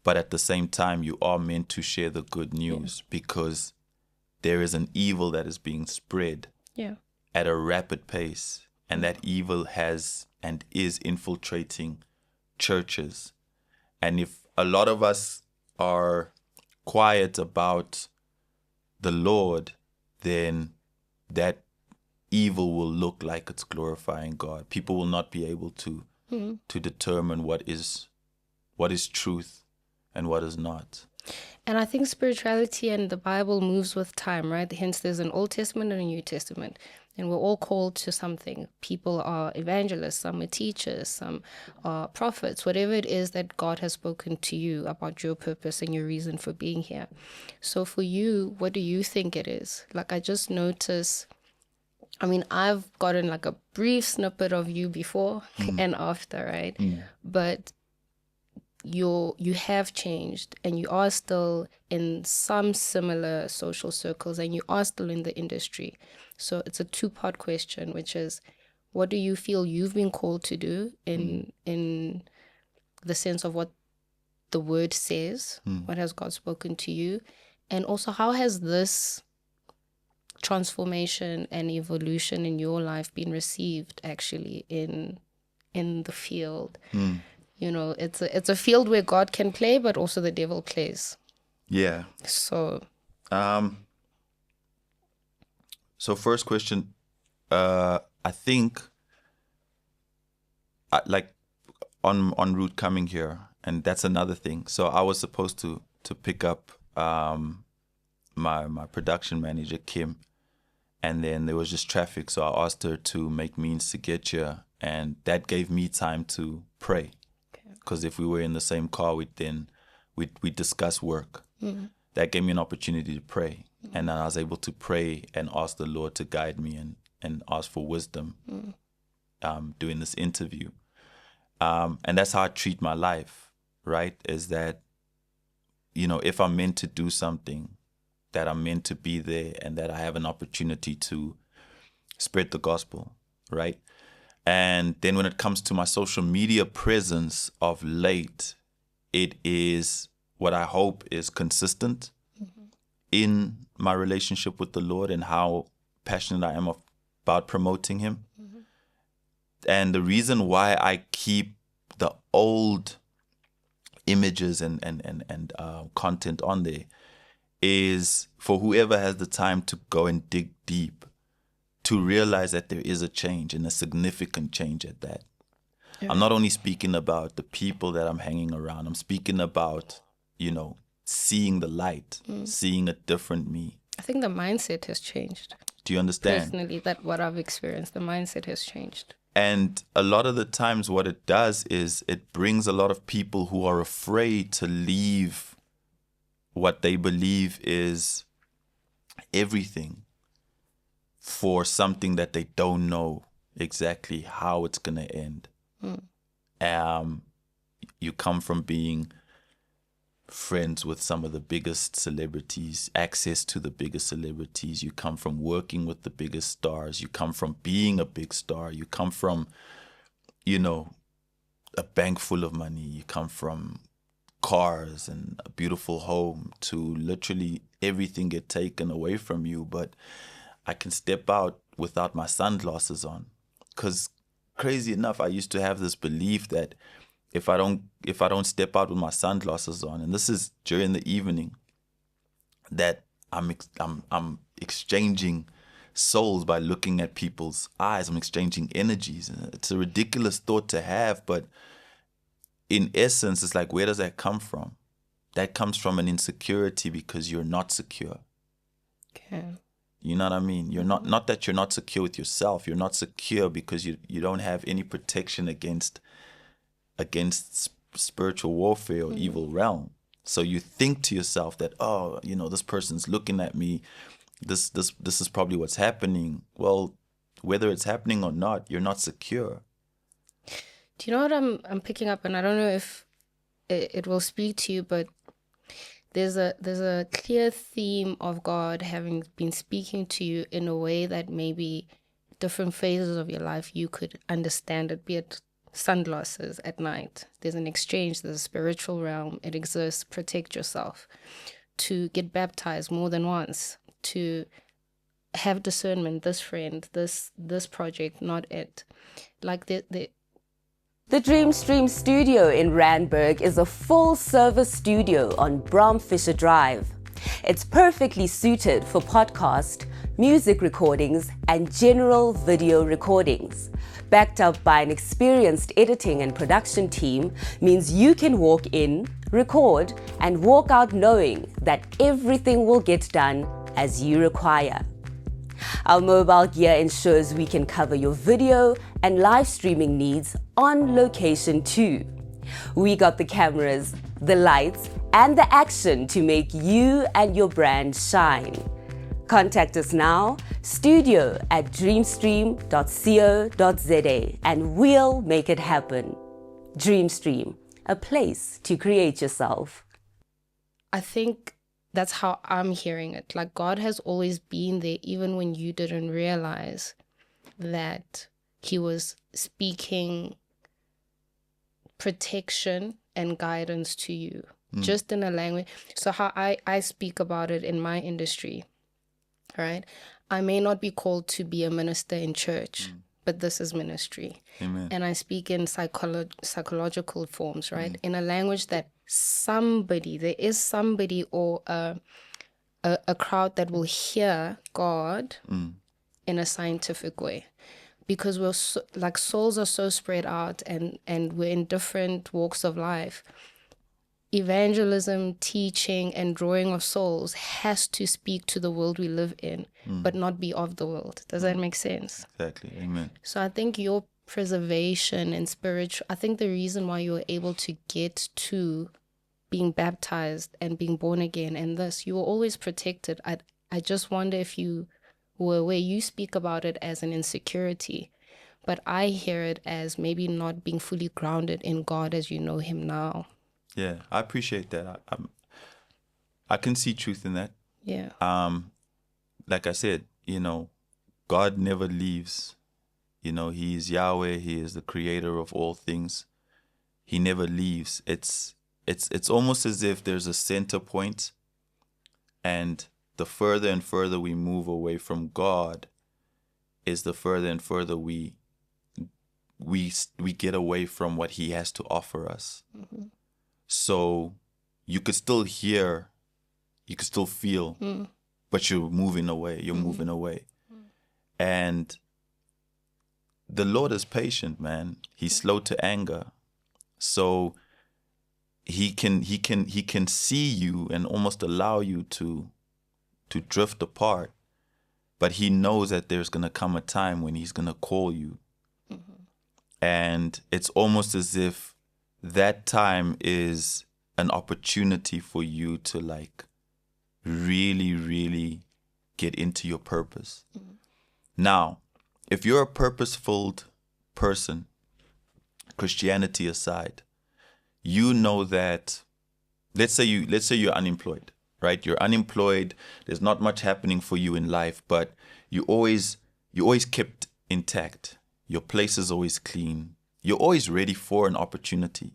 but at the same time, you are meant to share the good news because there is an evil that is being spread at a rapid pace, and that evil has and is infiltrating churches. And if a lot of us are quiet about the Lord, then that evil will look like it's glorifying God. People will not be able to determine what is truth and what is not. And I think spirituality and the Bible moves with time, right? Hence, there's an Old Testament and a New Testament. And we're all called to something. People are evangelists, some are teachers, some are prophets, whatever it is that God has spoken to you about your purpose and your reason for being here. So for you, what do you think it is? Like, I just notice, I mean, I've gotten like a brief snippet of you before and after, right? But you have changed, and you are still in some similar social circles, and you are still in the industry. So it's a two-part question, which is, what do you feel you've been called to do in the sense of what the word says? What has God spoken to you? And also, how has this transformation and evolution in your life been received actually in the field? You know, it's a field where God can play, but also the devil plays. Yeah. So So first question, I think, like en route coming here, and that's another thing. So I was supposed to pick up my production manager Kim, and then there was just traffic, so I asked her to make means to get here, and that gave me time to pray. Because if we were in the same car, we'd discuss work. That gave me an opportunity to pray, and then I was able to pray and ask the Lord to guide me and ask for wisdom doing this interview. And that's how I treat my life, right? Is that, if I'm meant to do something, that I'm meant to be there, and that I have an opportunity to spread the gospel, right? And then when it comes to my social media presence of late, it is what I hope is consistent in my relationship with the Lord and how passionate I am about promoting Him. And the reason why I keep the old images and content on there is for whoever has the time to go and dig deep, to realize that there is a change, and a significant change at that. Yeah. I'm not only speaking about the people that I'm hanging around. I'm speaking about, seeing the light, seeing a different me. I think the mindset has changed. Do you understand? Personally, that what I've experienced, the mindset has changed. And a lot of the times what it does is it brings a lot of people who are afraid to leave what they believe is everything for something that they don't know exactly how it's going to end. You come from being friends with some of the biggest celebrities, access to the biggest celebrities. You come from working with the biggest stars. You come from being a big star. You come from, a bank full of money. You come from cars and a beautiful home, to literally everything get taken away from you. But I can step out without my sunglasses on, because crazy enough, I used to have this belief that if I don't step out with my sunglasses on, and this is during the evening, that I'm exchanging souls by looking at people's eyes. I'm exchanging energies. It's a ridiculous thought to have, but in essence, it's like, where does that come from? That comes from an insecurity because you're not secure. Okay. You know what I mean? You're not that you're not secure with yourself. You're not secure because you don't have any protection against spiritual warfare or evil realm. So you think to yourself that, this person's looking at me. This is probably what's happening. Well, whether it's happening or not, you're not secure. Do you know what I'm picking up? And I don't know if it will speak to you, but there's a clear theme of God having been speaking to you in a way that maybe different phases of your life you could understand it, be it sunglasses at night. There's an exchange, there's a spiritual realm. It exists. Protect yourself. To get baptized more than once. To have discernment, this friend, this project, not it. Like The Dream Stream Studio in Randburg is a full-service studio on Bromfisher Drive. It's perfectly suited for podcast, music recordings, and general video recordings. Backed up by an experienced editing and production team means you can walk in, record, and walk out knowing that everything will get done as you require. Our mobile gear ensures we can cover your video and live streaming needs on location too. We got the cameras, the lights, and the action to make you and your brand shine. Contact us now, studio@dreamstream.co.za, and we'll make it happen. Dreamstream, a place to create yourself. I think that's how I'm hearing it. Like, God has always been there, even when you didn't realize that He was speaking protection and guidance to you, just in a language. So how I speak about it in my industry, right? I may not be called to be a minister in church, but this is ministry. Amen. And I speak in psychological forms, right? In a language that there is somebody or a crowd that will hear God in a scientific way. because we're so, like souls are so spread out and we're in different walks of life. Evangelism, teaching, and drawing of souls has to speak to the world we live in, but not be of the world. Does that make sense? Exactly. Amen. So I think your preservation and spiritual, I think the reason why you're able to get to being baptized and being born again and this, you were always protected. I just wonder if you were aware. You speak about it as an insecurity, but I hear it as maybe not being fully grounded in God as you know him now. Yeah, I appreciate that. I can see truth in that. Yeah. Like I said, God never leaves. He is Yahweh. He is the creator of all things. He never leaves. It's almost as if there's a center point, and the further and further we move away from God is the further and further we get away from what he has to offer us. Mm-hmm. So you could still hear, you could still feel, but you're moving away. You're moving away. And the Lord is patient, man. He's slow to anger. So he can see you and almost allow you to drift apart. But he knows that there's going to come a time when he's going to call you. Mm-hmm. And it's almost as if that time is an opportunity for you to like really, really get into your purpose. Mm-hmm. Now, if you're a purposeful person, Christianity aside, you know that, let's say you're unemployed, right? You're unemployed. There's not much happening for you in life, but you always kept intact. Your place is always clean. You're always ready for an opportunity.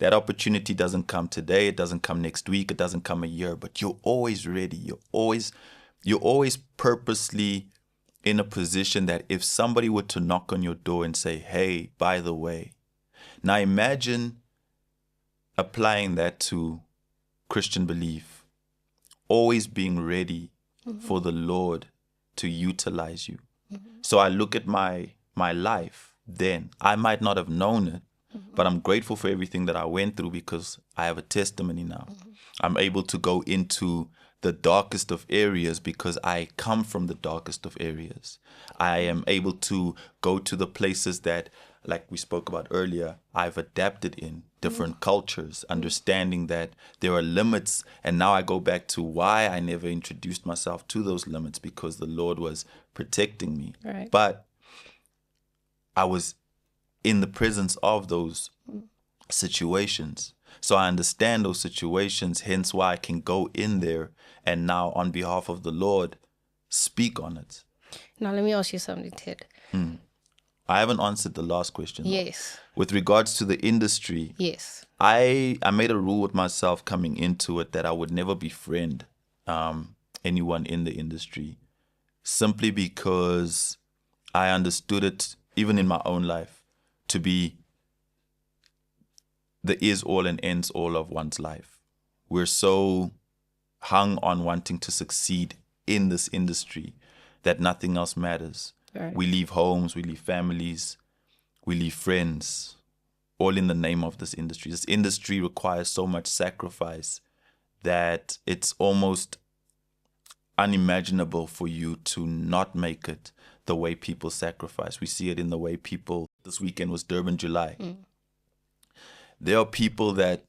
That opportunity doesn't come today. It doesn't come next week. It doesn't come a year, but you're always ready. You're always purposely in a position that if somebody were to knock on your door and say, hey, by the way, now imagine applying that to Christian belief, always being ready for the Lord to utilize you. Mm-hmm. So I look at my life then. I might not have known it, but I'm grateful for everything that I went through because I have a testimony now. Mm-hmm. I'm able to go into the darkest of areas because I come from the darkest of areas. I am able to go to the places that, like we spoke about earlier, I've adapted in different cultures, understanding that there are limits. And now I go back to why I never introduced myself to those limits, because the Lord was protecting me. Right. But I was in the presence of those situations. So I understand those situations, hence why I can go in there and now on behalf of the Lord, speak on it. Now let me ask you something, Ted. I haven't answered the last question. Yes. Though. With regards to the industry, yes, I made a rule with myself coming into it that I would never befriend anyone in the industry, simply because I understood it, even in my own life, to be the is all and ends all of one's life. We're so hung on wanting to succeed in this industry that nothing else matters. Right. We leave homes, we leave families, we leave friends, all in the name of this industry. This industry requires so much sacrifice that it's almost unimaginable for you to not make it the way people sacrifice. We see it in the way people, this weekend was Durban, July. There are people that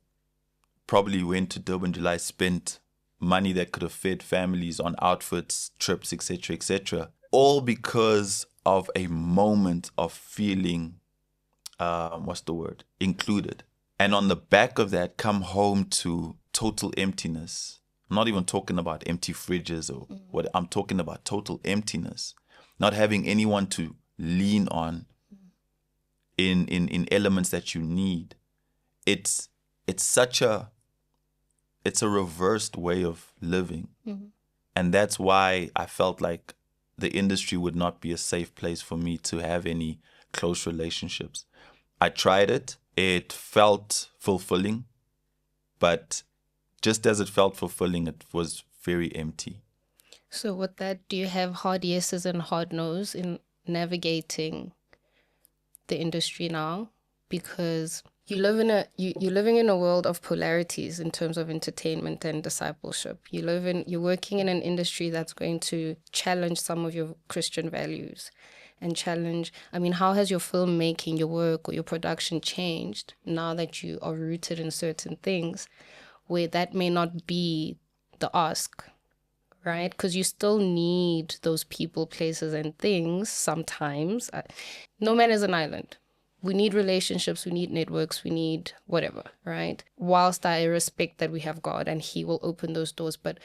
probably went to Durban, July, spent money that could have fed families on outfits, trips, etc., all because of a moment of feeling, included. And on the back of that, come home to total emptiness. I'm not even talking about empty fridges or what. I'm talking about total emptiness. Not having anyone to lean on in elements that you need. It's a reversed way of living. Mm-hmm. And that's why I felt like the industry would not be a safe place for me to have any close relationships. I tried it. It felt fulfilling, but just as it felt fulfilling, it was very empty. So with that, do you have hard yeses and hard no's in navigating the industry now? Because you're living in a world of polarities in terms of entertainment and discipleship. You're working in an industry that's going to challenge some of your Christian values and challenge. I mean, how has your filmmaking, your work, or your production changed now that you are rooted in certain things where that may not be the ask, right? Because you still need those people, places, and things sometimes. No man is an island. We need relationships, we need networks, we need whatever, right? Whilst I respect that we have God and He will open those doors, but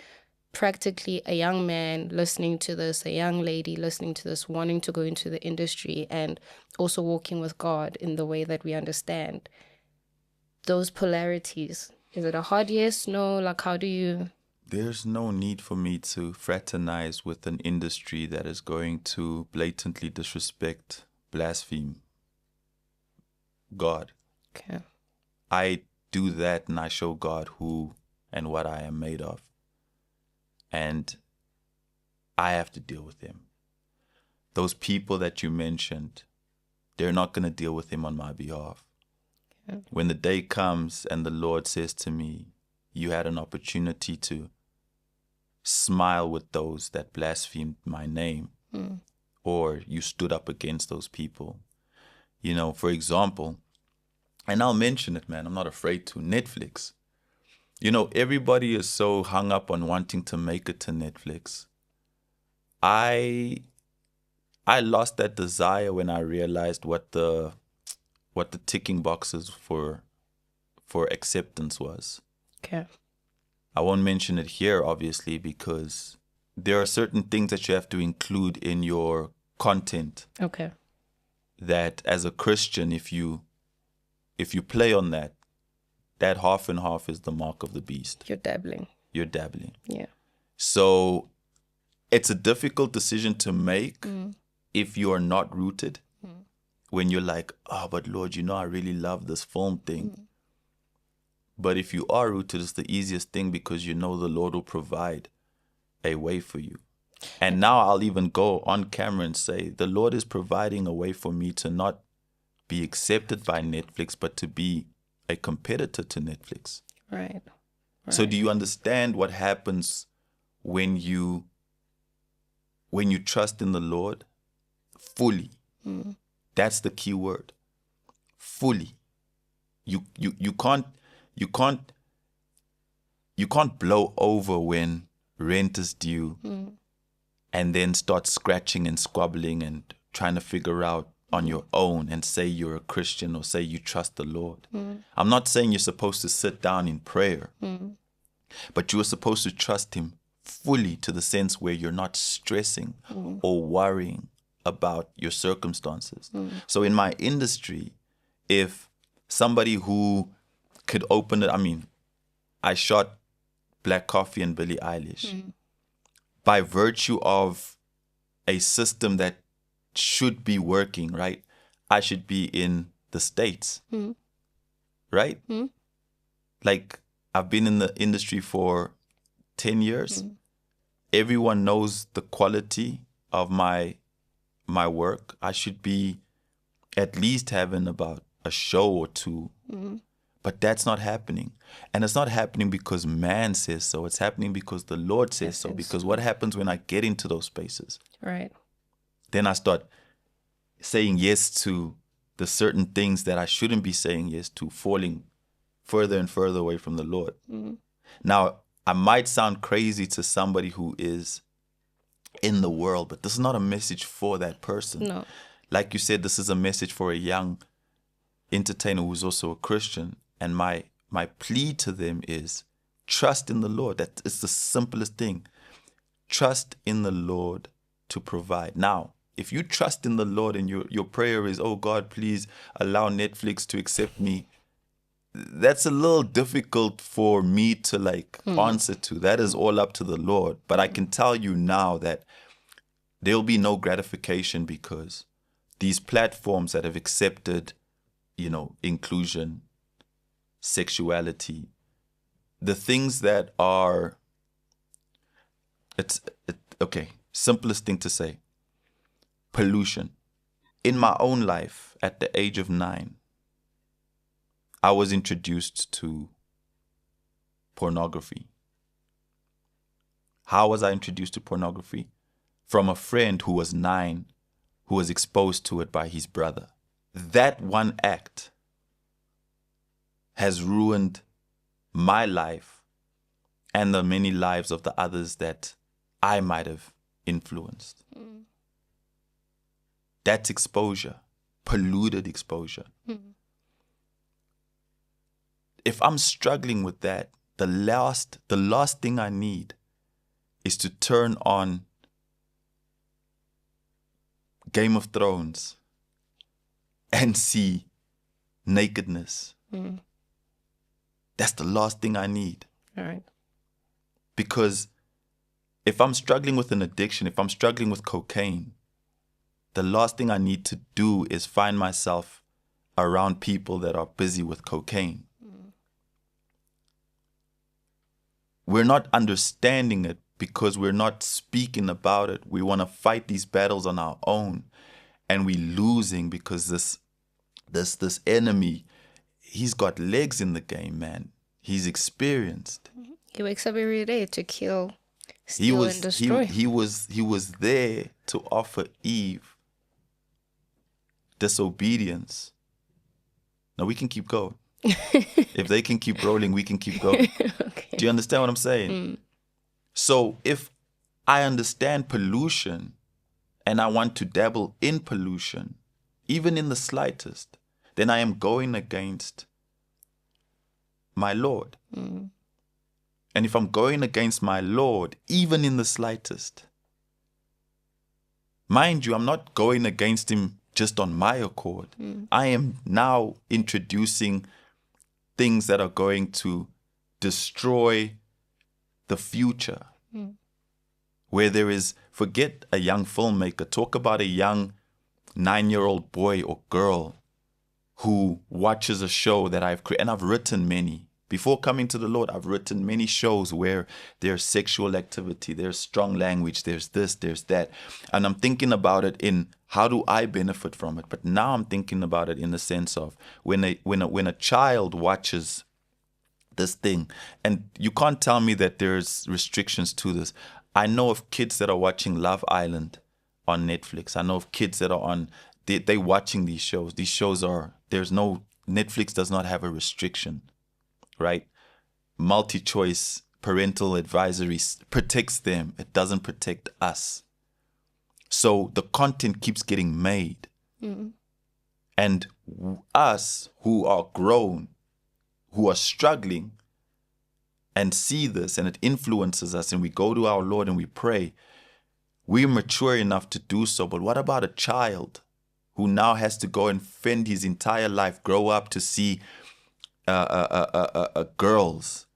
practically a young man listening to this, a young lady listening to this, wanting to go into the industry and also walking with God in the way that we understand those polarities. Is it a hard yes, no? Like, how do you... There's no need for me to fraternize with an industry that is going to blatantly disrespect, blaspheme God. Okay. I do that and I show God who and what I am made of. And I have to deal with him. Those people that you mentioned, they're not going to deal with him on my behalf. Okay. When the day comes and the Lord says to me, you had an opportunity to smile with those that blasphemed my name, or you stood up against those people. You know, for example, and I'll mention it, man, I'm not afraid to, Netflix. You know, everybody is so hung up on wanting to make it to Netflix. I lost that desire when I realized what the ticking boxes for acceptance was. Okay. I won't mention it here, obviously, because there are certain things that you have to include in your content. Okay. That as a Christian, if you play on that half and half is the mark of the beast. You're dabbling. Yeah. So it's a difficult decision to make if you are not rooted. When you're like, oh, but Lord, you know, I really love this film thing. But if you are rooted, it's the easiest thing because you know the Lord will provide a way for you. And now I'll even go on camera and say, the Lord is providing a way for me to not be accepted by Netflix, but to be a competitor to Netflix. Right. So do you understand what happens when you trust in the Lord fully? That's the key word. Fully. You can't blow over when rent is due and then start scratching and squabbling and trying to figure out on your own and say you're a Christian or say you trust the Lord. I'm not saying you're supposed to sit down in prayer, but you are supposed to trust him fully to the sense where you're not stressing or worrying about your circumstances. So in my industry, if somebody who could open it, I mean, I shot Black Coffee and Billie Eilish. By virtue of a system that should be working, right? I should be in the States, right? Like, I've been in the industry for 10 years. Everyone knows the quality of my work. I should be at least having about a show or two. But that's not happening. And it's not happening because man says so. It's happening because the Lord says so. Because what happens when I get into those spaces? Right. Then I start saying yes to the certain things that I shouldn't be saying yes to, falling further and further away from the Lord. Now, I might sound crazy to somebody who is in the world, but this is not a message for that person. No. Like you said, this is a message for a young entertainer who's also a Christian. And my plea to them is trust in the Lord. That is the simplest thing. Trust in the Lord to provide. Now, if you trust in the Lord and your prayer is, oh God, please allow Netflix to accept me, that's a little difficult for me to answer to. That is all up to the Lord. But I can tell you now that there'll be no gratification because these platforms that have accepted, inclusion, sexuality, the things that are, okay, simplest thing to say, pollution. In my own life, at the age of 9, I was introduced to pornography. How was I introduced to pornography? From a friend who was 9, who was exposed to it by his brother. That one act has ruined my life and the many lives of the others that I might have influenced. That's exposure, polluted exposure. If I'm struggling with that, the last thing I need is to turn on Game of Thrones and see nakedness. That's the last thing I need. All right. Because if I'm struggling with an addiction, if I'm struggling with cocaine, the last thing I need to do is find myself around people that are busy with cocaine. We're not understanding it because we're not speaking about it. We want to fight these battles on our own, and we're losing because this enemy, he's got legs in the game, man. He's experienced. He wakes up every day to kill, steal, and destroy. He was there to offer Eve disobedience. Now we can keep going. If they can keep rolling, we can keep going. Okay. Do you understand what I'm saying? So if I understand pollution and I want to dabble in pollution, even in the slightest, then I am going against my Lord. And if I'm going against my Lord, even in the slightest, mind you, I'm not going against him just on my accord. I am now introducing things that are going to destroy the future. Where there is, forget a young filmmaker, talk about a young 9-year-old boy or girl who watches a show that I've created. And I've written many. Before coming to the Lord, I've written many shows where there's sexual activity, there's strong language, there's this, there's that. And I'm thinking about it in how do I benefit from it? But now I'm thinking about it in the sense of when a child watches this thing, and you can't tell me that there's restrictions to this. I know of kids that are watching Love Island on Netflix. I know of kids that are they watching these shows. These shows Netflix does not have a restriction, right? Multi-choice parental advisory protects them. It doesn't protect us. So the content keeps getting made. And us who are grown, who are struggling and see this and it influences us and we go to our Lord and we pray, we're mature enough to do so. But what about a child who now has to go and fend his entire life, grow up to see girls,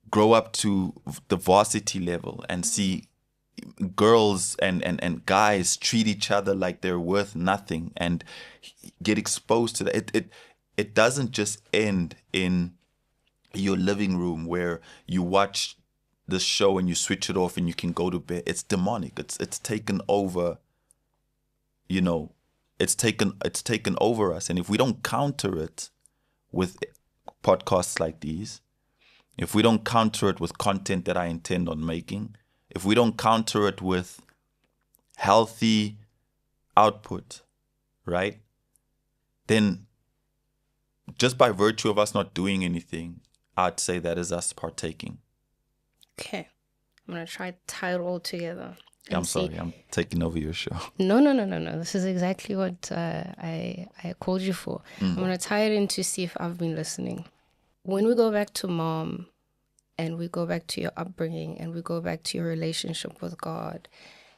grow up to the varsity level and see girls and guys treat each other like they're worth nothing and get exposed to that. It doesn't just end in your living room where you watch the show and you switch it off and you can go to bed. It's demonic. It's taken over. You know, it's taken over us. And if we don't counter it with podcasts like these, if we don't counter it with content that I intend on making, if we don't counter it with healthy output, right? Then just by virtue of us not doing anything, I'd say that is us partaking. Okay. I'm going to try to tie it all together. I'm sorry, I'm taking over your show. No. This is exactly what I called you for. I'm going to tie it in to see if I've been listening. When we go back to mom and we go back to your upbringing and we go back to your relationship with God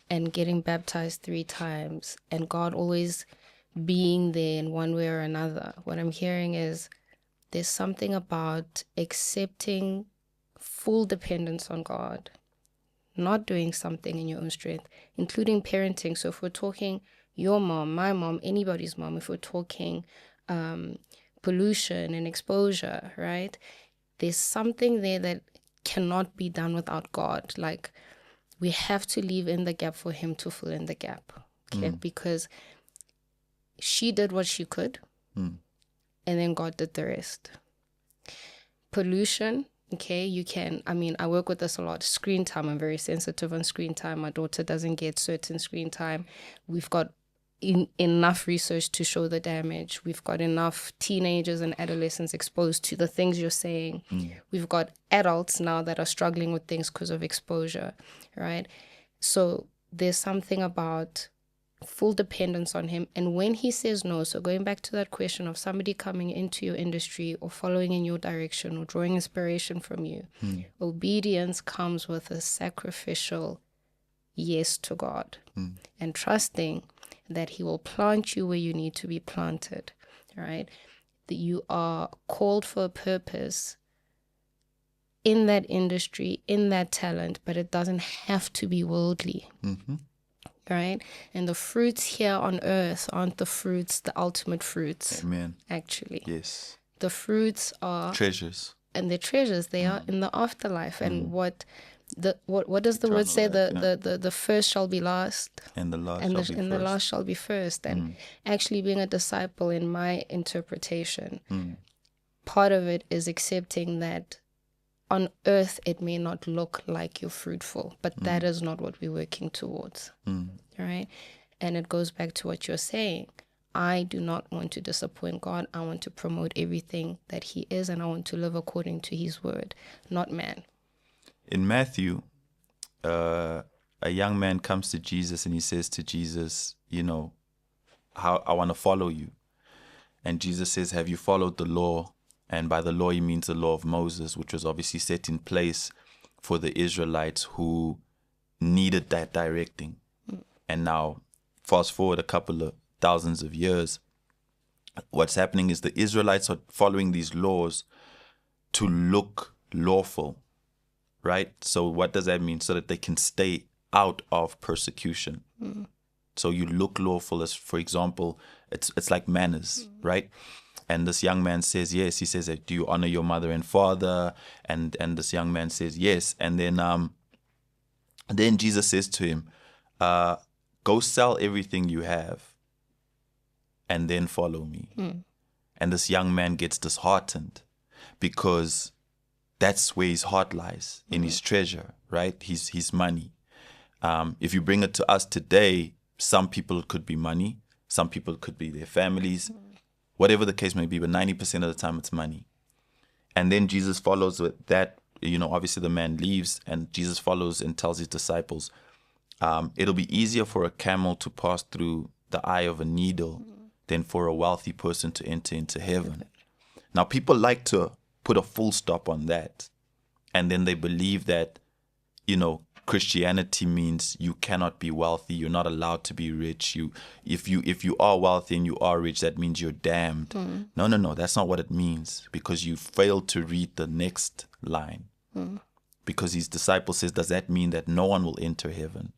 and getting baptized 3 times and God always being there in one way or another, what I'm hearing is there's something about accepting full dependence on God, not doing something in your own strength, including parenting. So if we're talking your mom, my mom, anybody's mom, if we're talking pollution and exposure, right? There's something there that cannot be done without God. Like we have to leave in the gap for him to fill in the gap. Okay, because she did what she could, and then God did the rest. Pollution, okay, you can, I work with this a lot. Screen time, I'm very sensitive on screen time. My daughter doesn't get certain screen time. We've got enough research to show the damage. We've got enough teenagers and adolescents exposed to the things you're saying. We've got adults now that are struggling with things because of exposure, right? So there's something about full dependence on him. And when he says no, so going back to that question of somebody coming into your industry or following in your direction or drawing inspiration from you, obedience comes with a sacrificial yes to God and trusting that he will plant you where you need to be planted, right? That you are called for a purpose in that industry, in that talent, but it doesn't have to be worldly. Right? And the fruits here on earth aren't the fruits, the ultimate fruits. Amen. Actually. Yes. The fruits are Treasures. And the treasures, they are in the afterlife. And what does the word say? Eternal life, The first shall be last. And the last And shall be the first. last shall be first. And actually being a disciple, in my interpretation, part of it is accepting that on earth it may not look like you're fruitful, but that is not what we're working towards. Right? And it goes back to what you're saying. I do not want to disappoint God. I want to promote everything that he is, and I want to live according to his word, not man. In Matthew, a young man comes to Jesus and he says to Jesus, how I want to follow you. And Jesus says, have you followed the law? And by the law, he means the law of Moses, which was obviously set in place for the Israelites who needed that directing. And now, fast forward a couple of thousands of years, what's happening is the Israelites are following these laws to look lawful, right? So what does that mean? So that they can stay out of persecution. So you look lawful as, for example, it's like manners, right? And this young man says, yes. He says, do you honor your mother and father? And this young man says, yes. And then Jesus says to him, go sell everything you have and then follow me. And this young man gets disheartened because that's where his heart lies, in his treasure, right? His money. If you bring it to us today, some people it could be money. Some people it could be their families. Whatever the case may be, but 90% of the time it's money. And then Jesus follows with that. Obviously the man leaves and Jesus follows and tells his disciples, it'll be easier for a camel to pass through the eye of a needle than for a wealthy person to enter into heaven. Now, people like to put a full stop on that. And then they believe that, Christianity means you cannot be wealthy. You're not allowed to be rich. If you are wealthy and you are rich, that means you're damned. No. That's not what it means, because you failed to read the next line. Because his disciple says, does that mean that no one will enter heaven?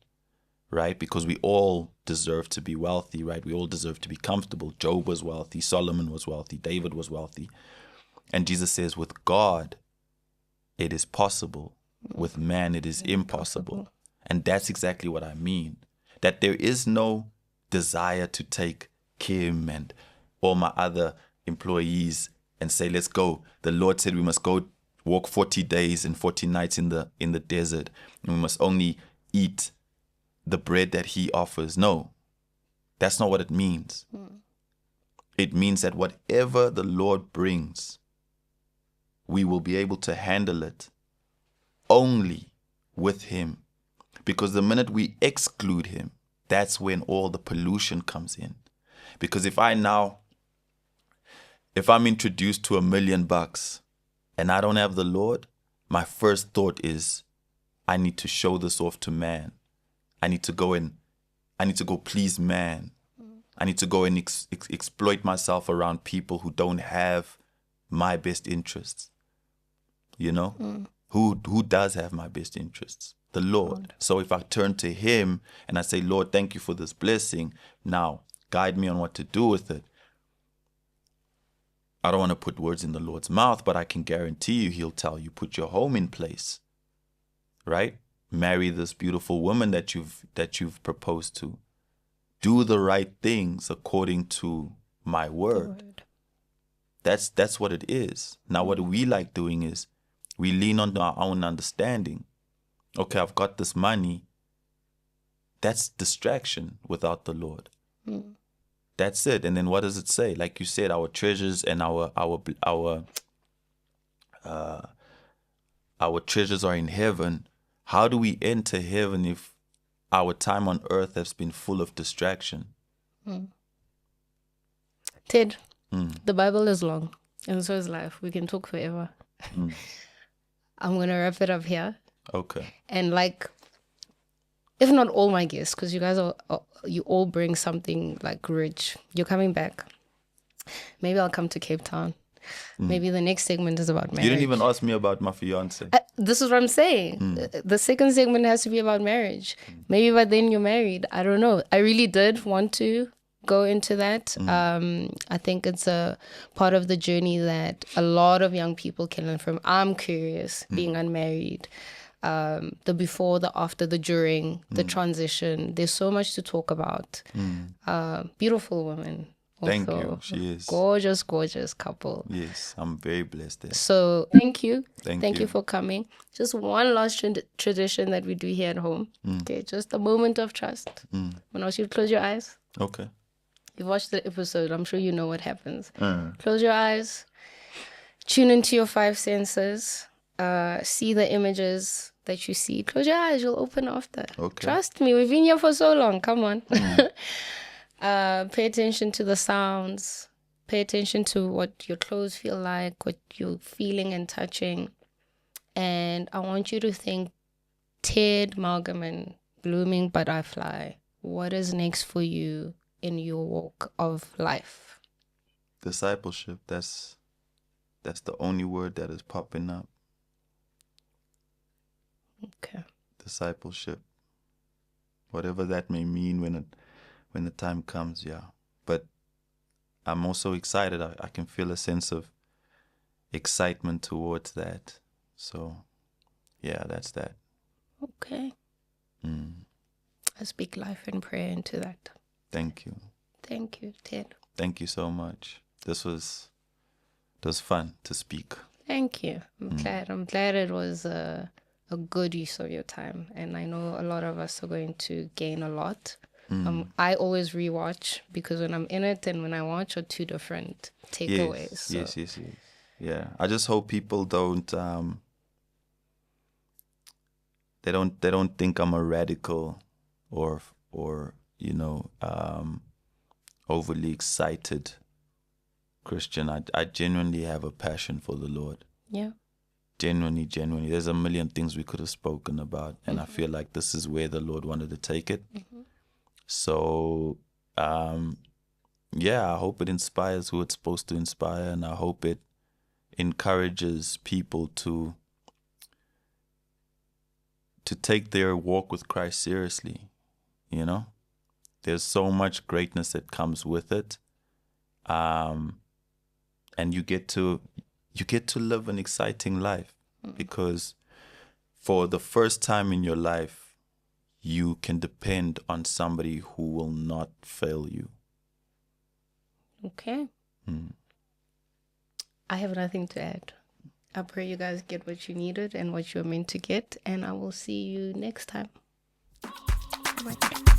Right? Because we all deserve to be wealthy, right? We all deserve to be comfortable. Job was wealthy. Solomon was wealthy. David was wealthy. And Jesus says, with God, it is possible. With man, it is impossible. And that's exactly what I mean. That there is no desire to take Kim and all my other employees and say, let's go. The Lord said we must go walk 40 days and 40 nights in the desert. And we must only eat the bread that he offers. No, that's not what it means. It means that whatever the Lord brings, we will be able to handle it only with him. Because the minute we exclude him, that's when all the pollution comes in. Because if I'm introduced to $1 million and I don't have the Lord, my first thought is, I need to show this off to man. I need to go please man. I need to go and exploit myself around people who don't have my best interests. Who does have my best interests? The Lord. So if I turn to him and I say, Lord, thank you for this blessing. Now, guide me on what to do with it. I don't want to put words in the Lord's mouth, but I can guarantee you he'll tell you, put your home in place. Right? marry this beautiful woman that you've proposed to. Do the right things according to my word. That's what it is. Now, what we like doing is we lean on our own understanding. Okay, I've got this money. That's distraction without the Lord. That's it. And then what does it say? Like you said, our treasures and our treasures are in heaven. How do we enter heaven if our time on earth has been full of distraction? Ted, the Bible is long, and so is life. We can talk forever. I'm going to wrap it up here. Okay. And like, if not all my guests, because you guys you all bring something like rich. You're coming back. Maybe I'll come to Cape Town. Maybe the next segment is about marriage. You didn't even ask me about my fiance. This is what I'm saying. The second segment has to be about marriage. Maybe by then you're married. I don't know. I really did want to go into that. I think it's a part of the journey that a lot of young people can learn from. I'm curious, being unmarried. The before, the after, the during, the transition. There's so much to talk about. Beautiful woman. Also. Thank you. She is. Gorgeous, gorgeous couple. Yes, I'm very blessed there. So thank you. Thank you for coming. Just one last tradition that we do here at home. Okay, just a moment of trust. When I want you to close your eyes. Okay. You've watched the episode. I'm sure you know what happens. Close your eyes. Tune into your five senses. See the images that you see. Close your eyes. You'll open after. Okay. Trust me. We've been here for so long. Come on. Pay attention to the sounds. Pay attention to what your clothes feel like, what you're feeling and touching. And I want you to think, Ted Magerman, blooming butterfly. What is next for you in your walk of life? Discipleship. That's the only word that is popping up. Okay. Discipleship. Whatever that may mean when the time comes, yeah. But I'm also excited. I can feel a sense of excitement towards that. So, yeah, that's that. Okay. I speak life and prayer into that. Thank you. Thank you, Ted. Thank you so much. It was fun to speak. Thank you. I'm glad it was a good use of your time. And I know a lot of us are going to gain a lot. I always rewatch because when I'm in it and when I watch are two different takeaways. Yes. Yeah. I just hope people don't they don't think I'm a radical or overly excited Christian. I genuinely have a passion for the Lord. Yeah. Genuinely. There's a million things we could have spoken about, and I feel like this is where the Lord wanted to take it. So, I hope it inspires who it's supposed to inspire, and I hope it encourages people to take their walk with Christ seriously. You know, there's so much greatness that comes with it, and you get to live an exciting life because for the first time in your life, you can depend on somebody who will not fail you. Okay. I have nothing to add. I pray you guys get what you needed and what you're meant to get, and I will see you next time. Bye.